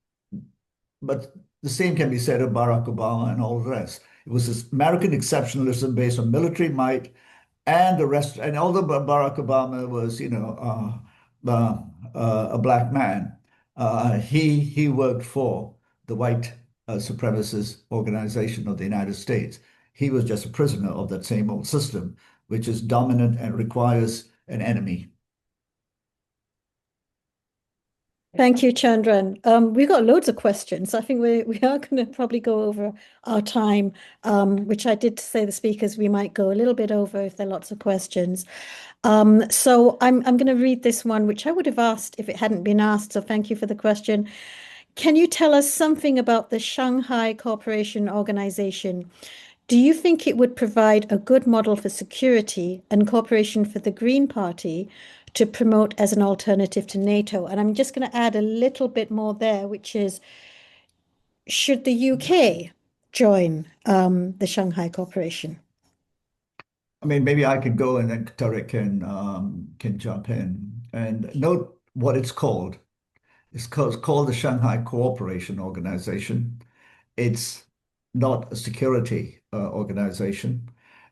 the same can be said of Barack Obama and all the rest. It was this American exceptionalism based on military might and the rest. And although Barack Obama was, a black man, he worked for the white supremacist organization of the United States. He was just a prisoner of that same old system, which is dominant and requires an enemy. Thank you, Chandran. We've got loads of questions. I think we are going to probably go over our time, which I did say the speakers we might go a little bit over if there are lots of questions. So I'm going to read this one, which I would have asked if it hadn't been asked. So thank you for the question. Can you tell us something about the Shanghai Cooperation organization? Do you think it would provide a good model for security and cooperation for the Green Party to promote as an alternative to NATO? And I'm just going to add a little bit more there, which is, should the UK join the Shanghai Cooperation? I mean, maybe I can go and then Tariq can jump in and note what it's called. It's called the Shanghai Cooperation Organization. It's not a security organization.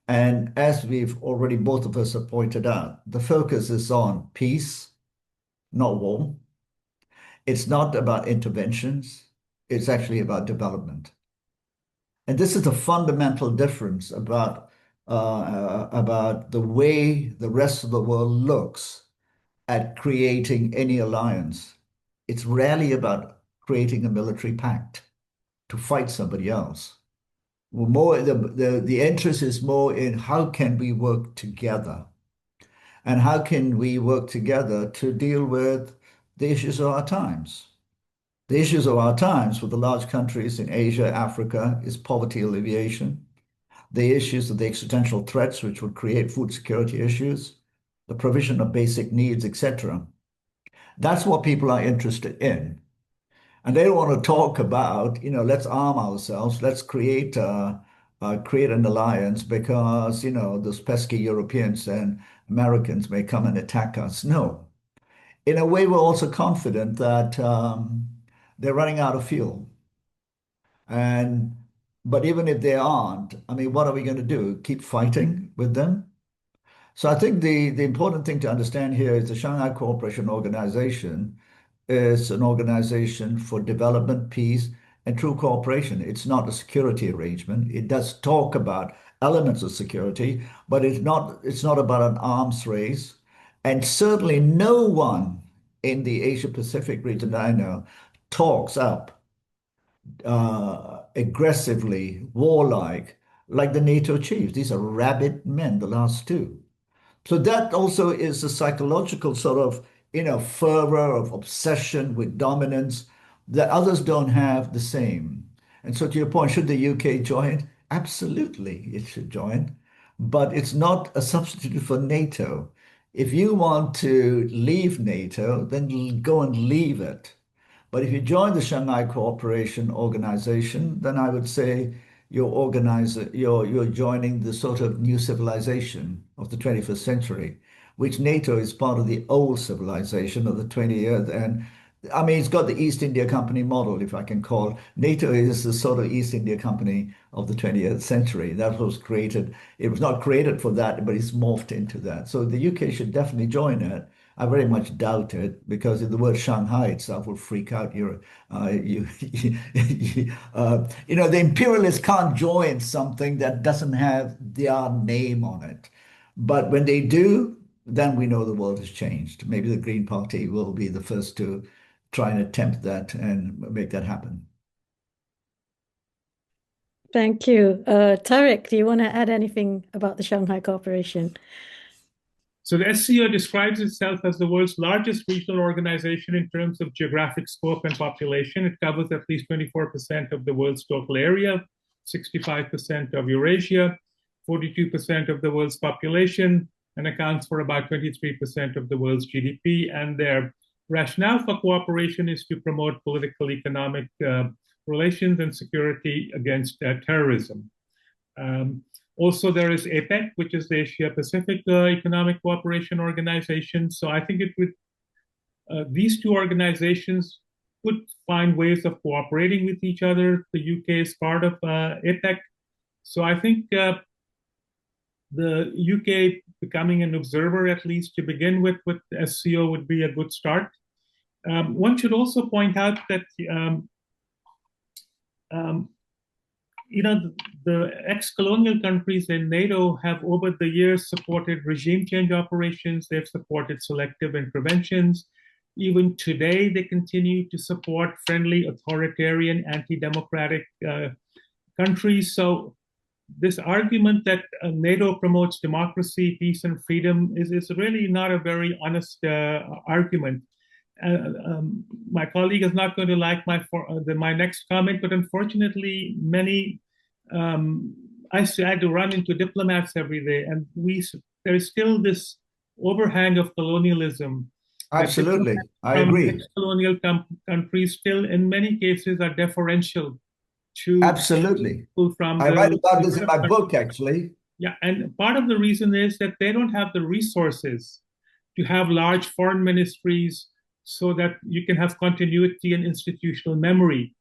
And as we've already, both of us have pointed out, the focus is on peace, not war. It's not about interventions. It's actually about development. And this is a fundamental difference about the way the rest of the world looks at creating any alliance. It's rarely about creating a military pact to fight somebody else. More the interest is more in how can we work together, and how can we work together to deal with the issues of our times. The issues of our times for the large countries in Asia, Africa, is poverty alleviation. The issues of the existential threats, which would create food security issues, the provision of basic needs, etc. That's what people are interested in. And they don't want to talk about, let's arm ourselves, let's create create an alliance because, those pesky Europeans and Americans may come and attack us. No. In a way, we're also confident that they're running out of fuel. And but even if they aren't, I mean, what are we going to do? Keep fighting with them? So I think the important thing to understand here is the Shanghai Cooperation Organization is an organization for development, peace, and true cooperation. It's not a security arrangement. It does talk about elements of security, but it's not about an arms race. And certainly no one in the Asia Pacific region that I know talks up aggressively, warlike, like the NATO chiefs. These are rabid men, the last two. So that also is a psychological sort of, fervor of obsession with dominance that others don't have the same. And so to your point, should the UK join? Absolutely, it should join, but it's not a substitute for NATO. If you want to leave NATO, then go and leave it. But if you join the Shanghai Cooperation Organization, then I would say you're joining the sort of new civilization of the 21st century, which NATO is part of the old civilization of the 20th. And I mean, it's got the East India Company model, if I can call. NATO is the sort of East India Company of the 20th century. That was created. It was not created for that, but it's morphed into that. So the UK should definitely join it. I very much doubt it because the word Shanghai itself will freak out the imperialists can't join something that doesn't have their name on it. But when they do, then we know the world has changed. Maybe the Green Party will be the first to try and attempt that and make that happen. Thank you. Tariq, do you want to add anything about the Shanghai Cooperation? So the SCO describes itself as the world's largest regional organization in terms of geographic scope and population. It covers at least 24% of the world's total area, 65% of Eurasia, 42% of the world's population, and accounts for about 23% of the world's GDP. And their rationale for cooperation is to promote political, economic relations and security against terrorism. Also, there is APEC, which is the Asia Pacific Economic Cooperation Organization. So I think these two organizations could find ways of cooperating with each other. The UK is part of APEC. So I think the UK becoming an observer, at least to begin with SCO, would be a good start. One should also point out that the ex-colonial countries in NATO have over the years supported regime change operations. They've supported selective interventions. Even today, they continue to support friendly, authoritarian, anti-democratic countries. So this argument that NATO promotes democracy, peace, and freedom is really not a very honest argument. My colleague is not going to like my next comment, but unfortunately, I had to run into diplomats every day, and there is still this overhang of colonialism. Absolutely, I agree. Colonial countries still, in many cases, are deferential to absolutely. people from. I write about this in my book, actually. Yeah, and part of the reason is that they don't have the resources to have large foreign ministries, so that you can have continuity and institutional memory.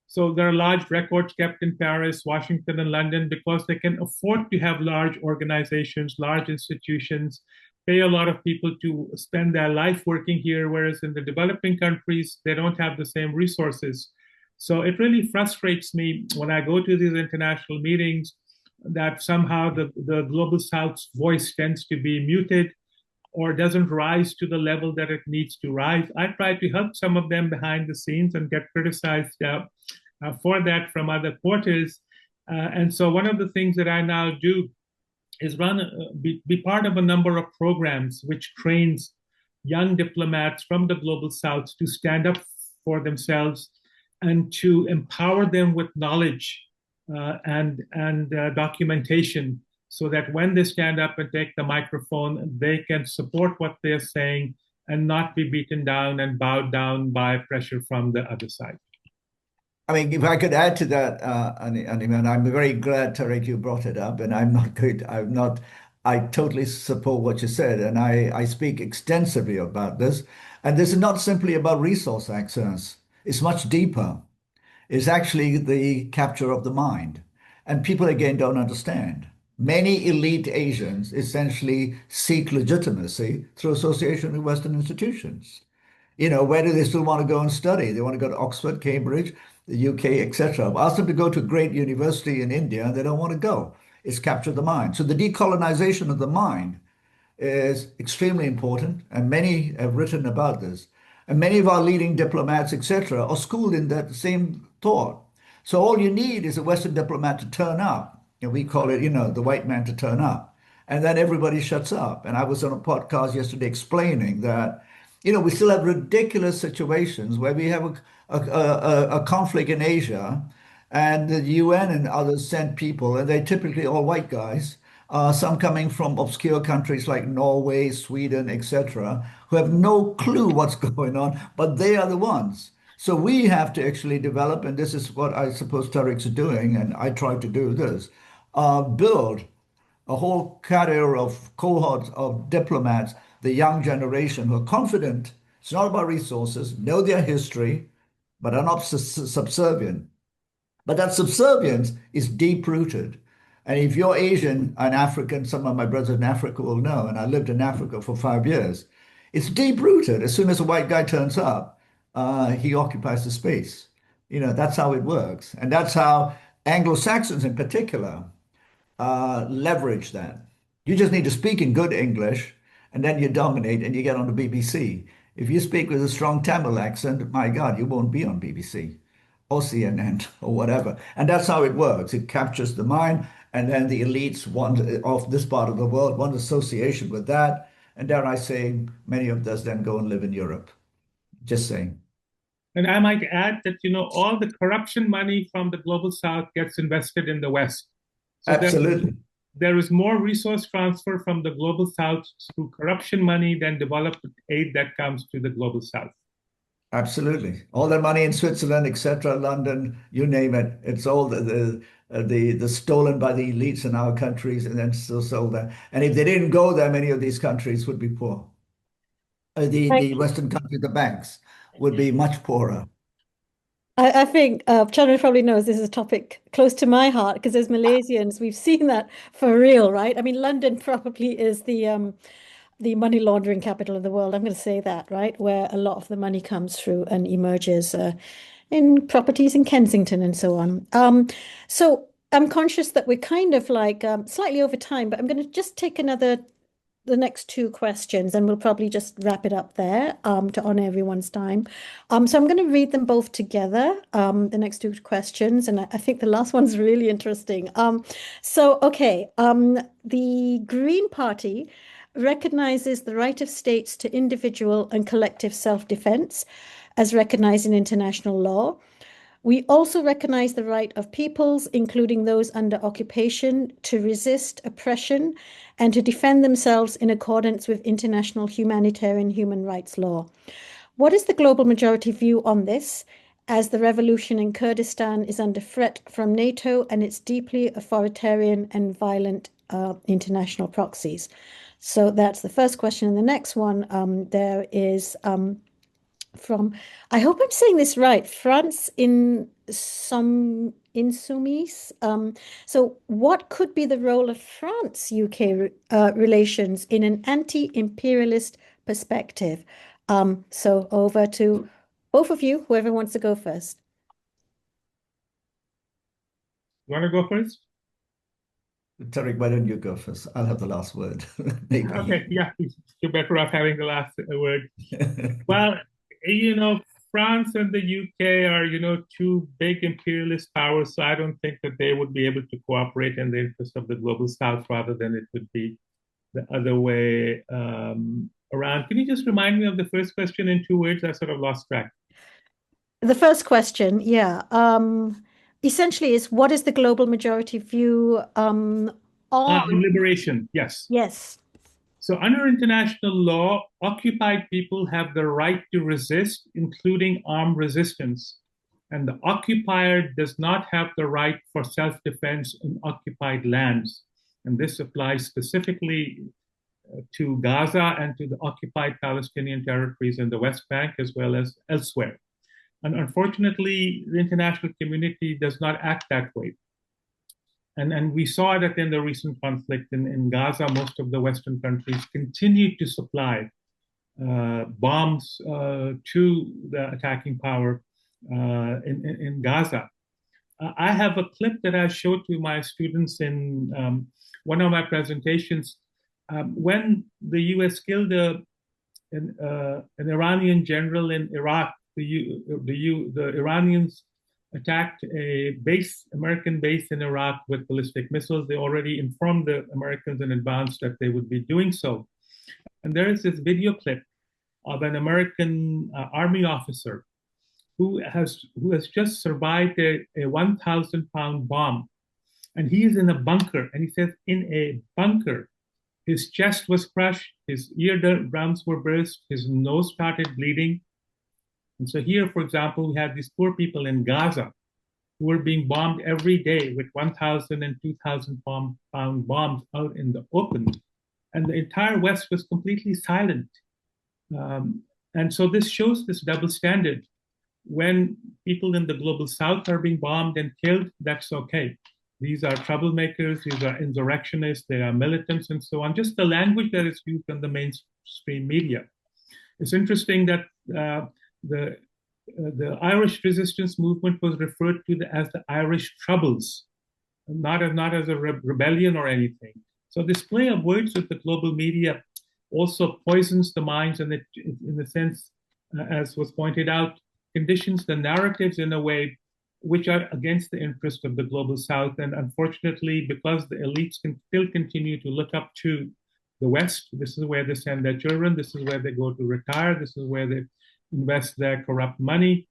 So there are large records kept in Paris, Washington, and London because they can afford to have large organizations, large institutions, pay a lot of people to spend their life working here, whereas in the developing countries, they don't have the same resources. So it really frustrates me when I go to these international meetings that somehow the Global South's voice tends to be muted or doesn't rise to the level that it needs to rise. I try to help some of them behind the scenes and get criticized for that from other quarters. And so one of the things that I now do is be part of a number of programs which trains young diplomats from the Global South to stand up for themselves and to empower them with knowledge and documentation, so that when they stand up and take the microphone, they can support what they're saying and not be beaten down and bowed down by pressure from the other side. I mean, if I could add to that, and I'm very glad, Tariq, you brought it up, and I totally support what you said, and I speak extensively about this. And this is not simply about resource access, it's much deeper. It's actually the capture of the mind. And people, again, don't understand. Many elite Asians essentially seek legitimacy through association with Western institutions. Where do they still want to go and study? They want to go to Oxford, Cambridge, the UK, etc. Ask them to go to a great university in India, and they don't want to go. It's captured the mind. So the decolonization of the mind is extremely important, and many have written about this. And many of our leading diplomats, etc., are schooled in that same thought. So all you need is a Western diplomat to turn up. And we call it, the white man to turn up. And then everybody shuts up. And I was on a podcast yesterday explaining that, we still have ridiculous situations where we have a conflict in Asia, and the UN and others send people, and they're typically all white guys, some coming from obscure countries like Norway, Sweden, etc., who have no clue what's going on, but they are the ones. So we have to actually develop, and this is what I suppose Tariq's doing, and I try to do this, build a whole cadre of cohorts of diplomats, the young generation who are confident. It's not about resources, know their history, but are not subservient. But that subservience is deep rooted. And if you're Asian and African, some of my brothers in Africa will know, and I lived in Africa for 5 years, it's deep rooted. As soon as a white guy turns up, he occupies the space. That's how it works. And that's how Anglo-Saxons in particular leverage that. You just need to speak in good English, and then you dominate and you get on the BBC. If you speak with a strong Tamil accent, my God, you won't be on BBC or CNN or whatever. And that's how it works. It captures the mind, and then the elites want of this part of the world want association with that. And dare I say, many of us then go and live in Europe. Just saying. And I might add that, all the corruption money from the global south gets invested in the West. So Absolutely. there is more resource transfer from the global south through corruption money than development aid that comes to the global south. Absolutely. All the money in Switzerland, etc., London, you name it. It's all the stolen by the elites in our countries and then still sold there. And if they didn't go there, many of these countries would be poor. The Western countries, the banks, would be much poorer. I think Chandran probably knows this is a topic close to my heart because as Malaysians, we've seen that for real, right? I mean, London probably is the money laundering capital of the world. I'm going to say that, right? Where a lot of the money comes through and emerges in properties in Kensington and so on. So I'm conscious that we're kind of like slightly over time, but I'm going to just take the next two questions, and we'll probably just wrap it up there to honor everyone's time. So I'm going to read them both together, the next two questions, and I think the last one's really interesting. The Green Party recognizes the right of states to individual and collective self-defense as recognized in international law. We also recognize the right of peoples, including those under occupation, to resist oppression and to defend themselves in accordance with international humanitarian human rights law. What is the global majority view on this, as the revolution in Kurdistan is under threat from NATO and its deeply authoritarian and violent international proxies? So that's the first question. And the next one, there is from, I hope I'm saying this right, France in some Insoumis. So what could be the role of France-UK relations in an anti-imperialist perspective? So over to both of you, whoever wants to go first. You want to go first? Tariq, why don't you go first? I'll have the last word. Maybe. Okay, yeah, you're better off having the last word. Well, France and the UK are, two big imperialist powers, so I don't think that they would be able to cooperate in the interest of the global south rather than it would be the other way around. Can you just remind me of the first question in 2 words? I sort of lost track. The first question, yeah. Essentially is what is the global majority view on liberation? Yes. Yes. So under international law, occupied people have the right to resist, including armed resistance. And the occupier does not have the right for self-defense in occupied lands. And this applies specifically to Gaza and to the occupied Palestinian territories in the West Bank as well as elsewhere. And unfortunately, the international community does not act that way. And we saw that in the recent conflict in Gaza, most of the Western countries continued to supply bombs to the attacking power in Gaza. I have a clip that I showed to my students in one of my presentations. When the US killed an Iranian general in Iraq, the Iranians attacked a American base in Iraq with ballistic missiles. They already informed the Americans in advance that they would be doing so. And there is this video clip of an American army officer who has just survived a 1,000-pound bomb. And he is in a bunker. And he says, in a bunker, his chest was crushed, his eardrums were burst, his nose started bleeding. And so here, for example, we have these poor people in Gaza who were being bombed every day with 1,000 and 2,000-pound bombs out in the open. And the entire West was completely silent. And so this shows this double standard. When people in the global South are being bombed and killed, that's okay. These are troublemakers, these are insurrectionists, they are militants, and so on. Just the language that is used in the mainstream media. It's interesting that the Irish resistance movement was referred to as the Irish Troubles, not as a rebellion or anything. So this play of words with the global media also poisons the minds, and it, in a sense, as was pointed out, conditions the narratives in a way which are against the interest of the global South. And unfortunately, because the elites can still continue to look up to the West, this is where they send their children, this is where they go to retire, this is where they invest their corrupt money.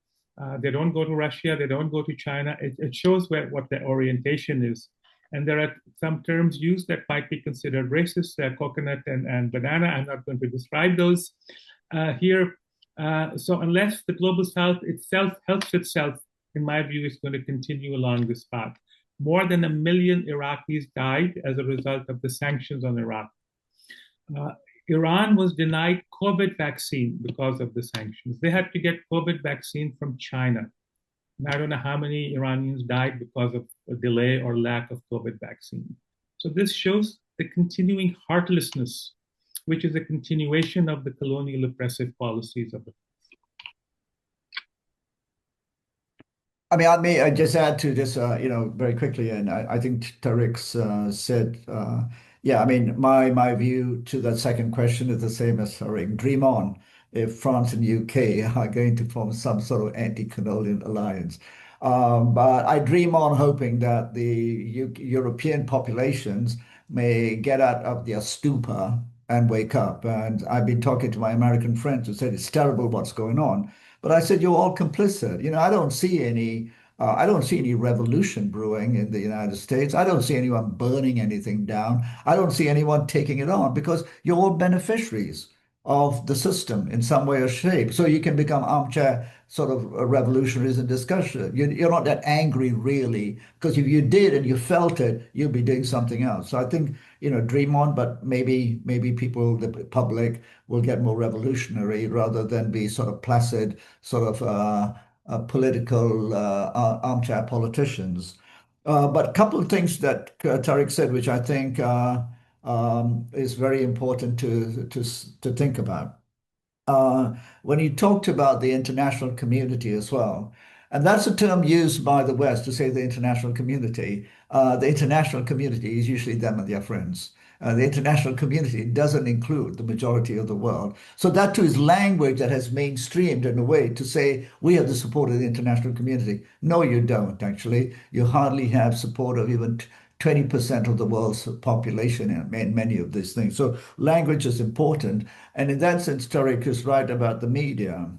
They don't go to Russia, they don't go to China. It shows what their orientation is. And there are some terms used that might be considered racist, coconut and banana. I'm not going to describe those here. So unless the global South itself helps itself, in my view, is going to continue along this path. More than 1 million Iraqis died as a result of the sanctions on Iraq. Iran was denied COVID vaccine because of the sanctions. They had to get COVID vaccine from China. And I don't know how many Iranians died because of a delay or lack of COVID vaccine. So this shows the continuing heartlessness, which is a continuation of the colonial oppressive policies of the past. I mean, I may just add to this, very quickly, and I think Tariq said, yeah, I mean, my view to that second question is the same as Tariq. Dream on if France and UK are going to form some sort of anti-colonial alliance. But I dream on hoping that the European populations may get out of their stupor and wake up. And I've been talking to my American friends who said it's terrible what's going on. But I said, you're all complicit. I don't see any revolution brewing in the United States. I don't see anyone burning anything down. I don't see anyone taking it on because you're all beneficiaries of the system in some way or shape. So you can become armchair sort of revolutionaries in discussion. You're not that angry really, because if you did and you felt it, you'd be doing something else. So I think, dream on, but maybe people, the public, will get more revolutionary rather than be sort of placid, sort of political armchair politicians. But a couple of things that Tariq said, which I think is very important to think about. When he talked about the international community as well, and that's a term used by the West to say the international community. The international community is usually them and their friends. The international community doesn't include the majority of the world. So that too is language that has mainstreamed in a way to say we have the support of the international community. No, you don't actually. You hardly have support of even 20% of the world's population in many of these things. So language is important. And in that sense, Tariq is right about the media.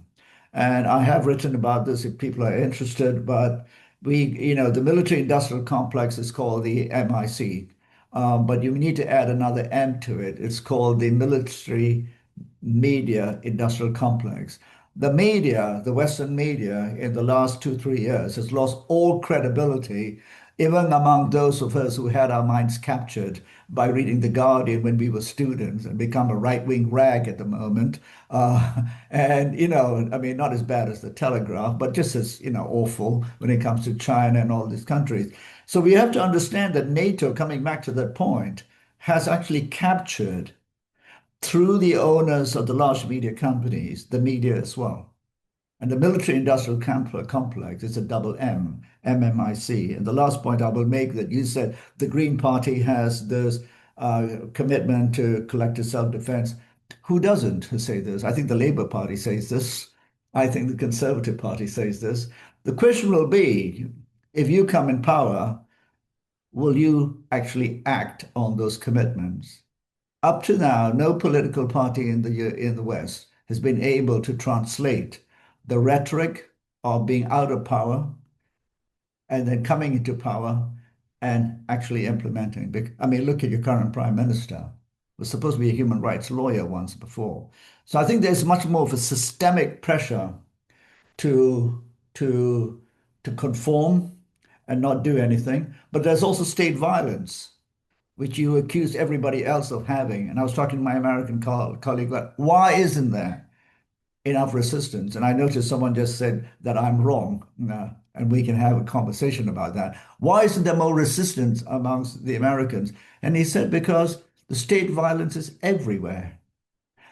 And I have written about this if people are interested, but the military industrial complex is called the MIC. But you need to add another M to it. It's called the military media industrial complex. the media, the Western media, in the last 2, 3 years has lost all credibility, even among those of us who had our minds captured by reading The Guardian when we were students and become a right-wing rag at the moment. And, I mean, not as bad as the Telegraph, but just as, awful when it comes to China and all these countries. So we have to understand that NATO, coming back to that point, has actually captured through the owners of the large media companies, the media as well. And the military-industrial complex is a double M, MMIC. And the last point I will make that you said the Green Party has this commitment to collective self-defense. Who doesn't say this? I think the Labour Party says this. I think the Conservative Party says this. The question will be, if you come in power, will you actually act on those commitments? Up to now, no political party in the West has been able to translate the rhetoric of being out of power and then coming into power and actually implementing. I mean, look at your current prime minister, was supposed to be a human rights lawyer once before. So I think there's much more of a systemic pressure to to to conform and not do anything. But there's also state violence, which you accuse everybody else of having. And I was talking to my American colleague, like, why isn't there enough resistance? And I noticed someone just said that I'm wrong, and we can have a conversation about that. Why isn't there more resistance amongst the Americans? And he said, because the state violence is everywhere.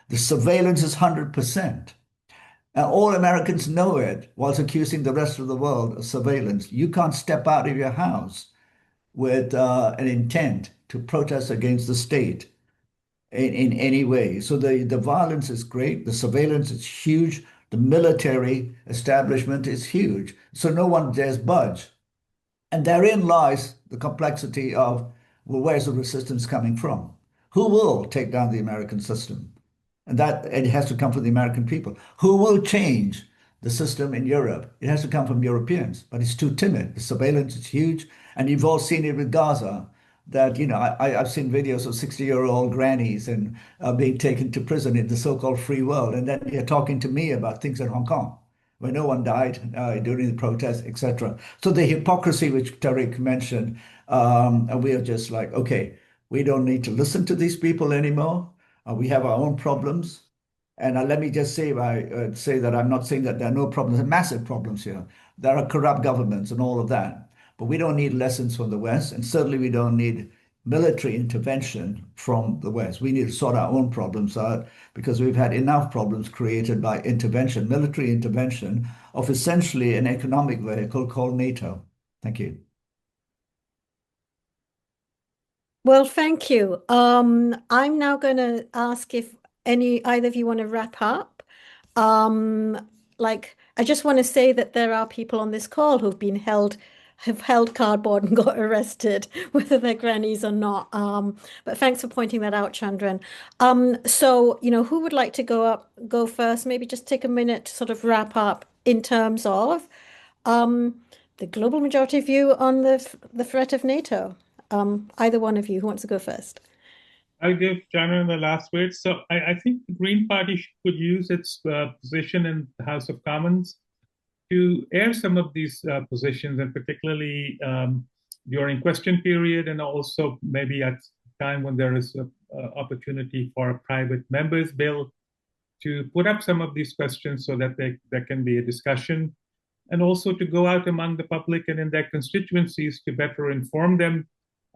The surveillance is 100%. And all Americans know it, whilst accusing the rest of the world of surveillance. You can't step out of your house with an intent to protest against the state in any way. So the violence is great, the surveillance is huge, the military establishment is huge. So no one dares budge. And therein lies the complexity of, well, where's the resistance coming from? Who will take down the American system? And that it has to come from the American people. Who will change the system in Europe? It has to come from Europeans, but it's too timid. The surveillance is huge. And you've all seen it with Gaza, that, I've seen videos of 60-year-old grannies and being taken to prison in the so-called free world. And then you're talking to me about things in Hong Kong, where no one died during the protests, etc. So the hypocrisy which Tariq mentioned, and we are just like, okay, we don't need to listen to these people anymore. We have our own problems. And let me just say that I'm not saying that there are no problems, there are massive problems here. There are corrupt governments and all of that. But we don't need lessons from the West, and certainly we don't need military intervention from the West. We need to sort our own problems out because we've had enough problems created by intervention, military intervention of essentially an economic vehicle called NATO. Thank you. Well, thank you. I'm now going to ask if either of you want to wrap up. I just want to say that there are people on this call who've been have held cardboard and got arrested, whether they're grannies or not. But thanks for pointing that out, Chandran. So, who would like to go first? Maybe just take a minute to sort of wrap up in terms of the global majority view on the threat of NATO. Either one of you who wants to go first. I'll give Chandran the last word. So I think the Green Party could use its position in the House of Commons to air some of these positions, and particularly during question period, and also maybe at time when there is an opportunity for a private members bill, to put up some of these questions so that there can be a discussion, and also to go out among the public and in their constituencies to better inform them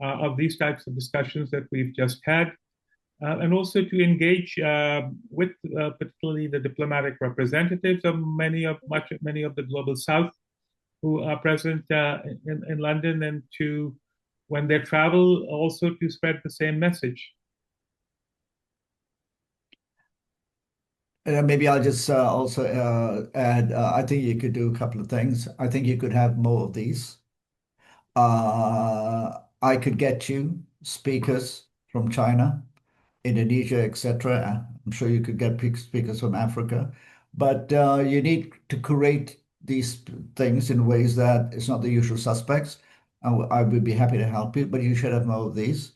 of these types of discussions that we've just had, and also to engage with particularly the diplomatic representatives of many of the global South who are present in London, and to, when they travel, also to spread the same message. Maybe I'll just also add, I think you could do a couple of things. I think you could have more of these. I could get you speakers from China, Indonesia, etc. I'm sure you could get speakers from Africa, but you need to curate these things in ways that it's not the usual suspects. I would be happy to help you, but you should have more of these.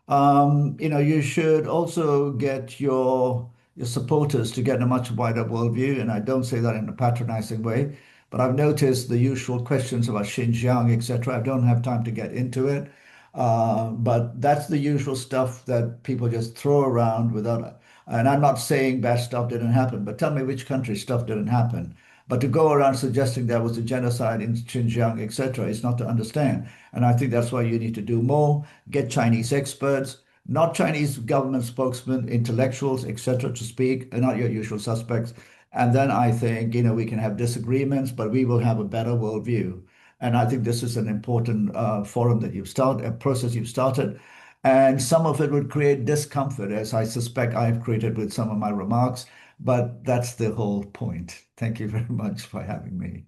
You should also get your your supporters to get a much wider worldview. And I don't say that in a patronizing way, but I've noticed the usual questions about Xinjiang, etc. I don't have time to get into it. But that's the usual stuff that people just throw around without. And I'm not saying bad stuff didn't happen, but tell me which country stuff didn't happen. But to go around suggesting there was a genocide in Xinjiang, etc., is not to understand. And I think that's why you need to do more, get Chinese experts, not Chinese government spokesmen, intellectuals, etc., to speak, and not your usual suspects. And then I think, we can have disagreements, but we will have a better worldview. And I think this is an important forum that you've started, a process you've started. And some of it would create discomfort, as I suspect I have created with some of my remarks. But that's the whole point. Thank you very much for having me.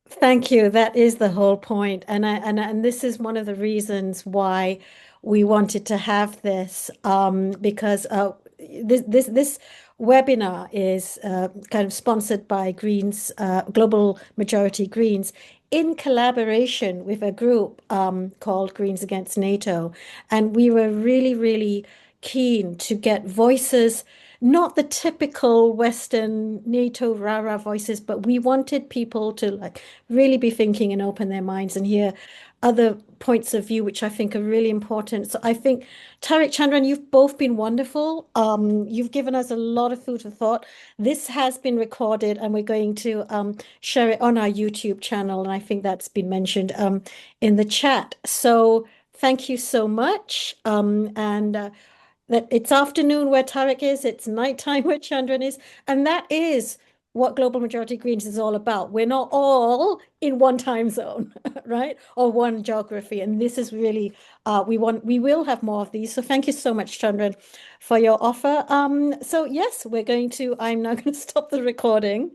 Thank you. That is the whole point. And this is one of the reasons why we wanted to have this, because this webinar is kind of sponsored by Greens, Global Majority Greens, in collaboration with a group called Greens Against NATO. And we were really, really keen to get voices, not the typical Western NATO rah-rah voices, but we wanted people to really be thinking and open their minds and hear other points of view, which I think are really important. So I think, Tariq, Chandran, you've both been wonderful. You've given us a lot of food for thought. This has been recorded and we're going to share it on our YouTube channel. And I think that's been mentioned in the chat. So thank you so much. That it's afternoon where Tariq is, it's nighttime where Chandran is, and that is what Global Majority Greens is all about. We're not all in one time zone, right? Or one geography. And this is really, we will have more of these. So thank you so much, Chandran, for your offer. So yes, I'm now going to stop the recording.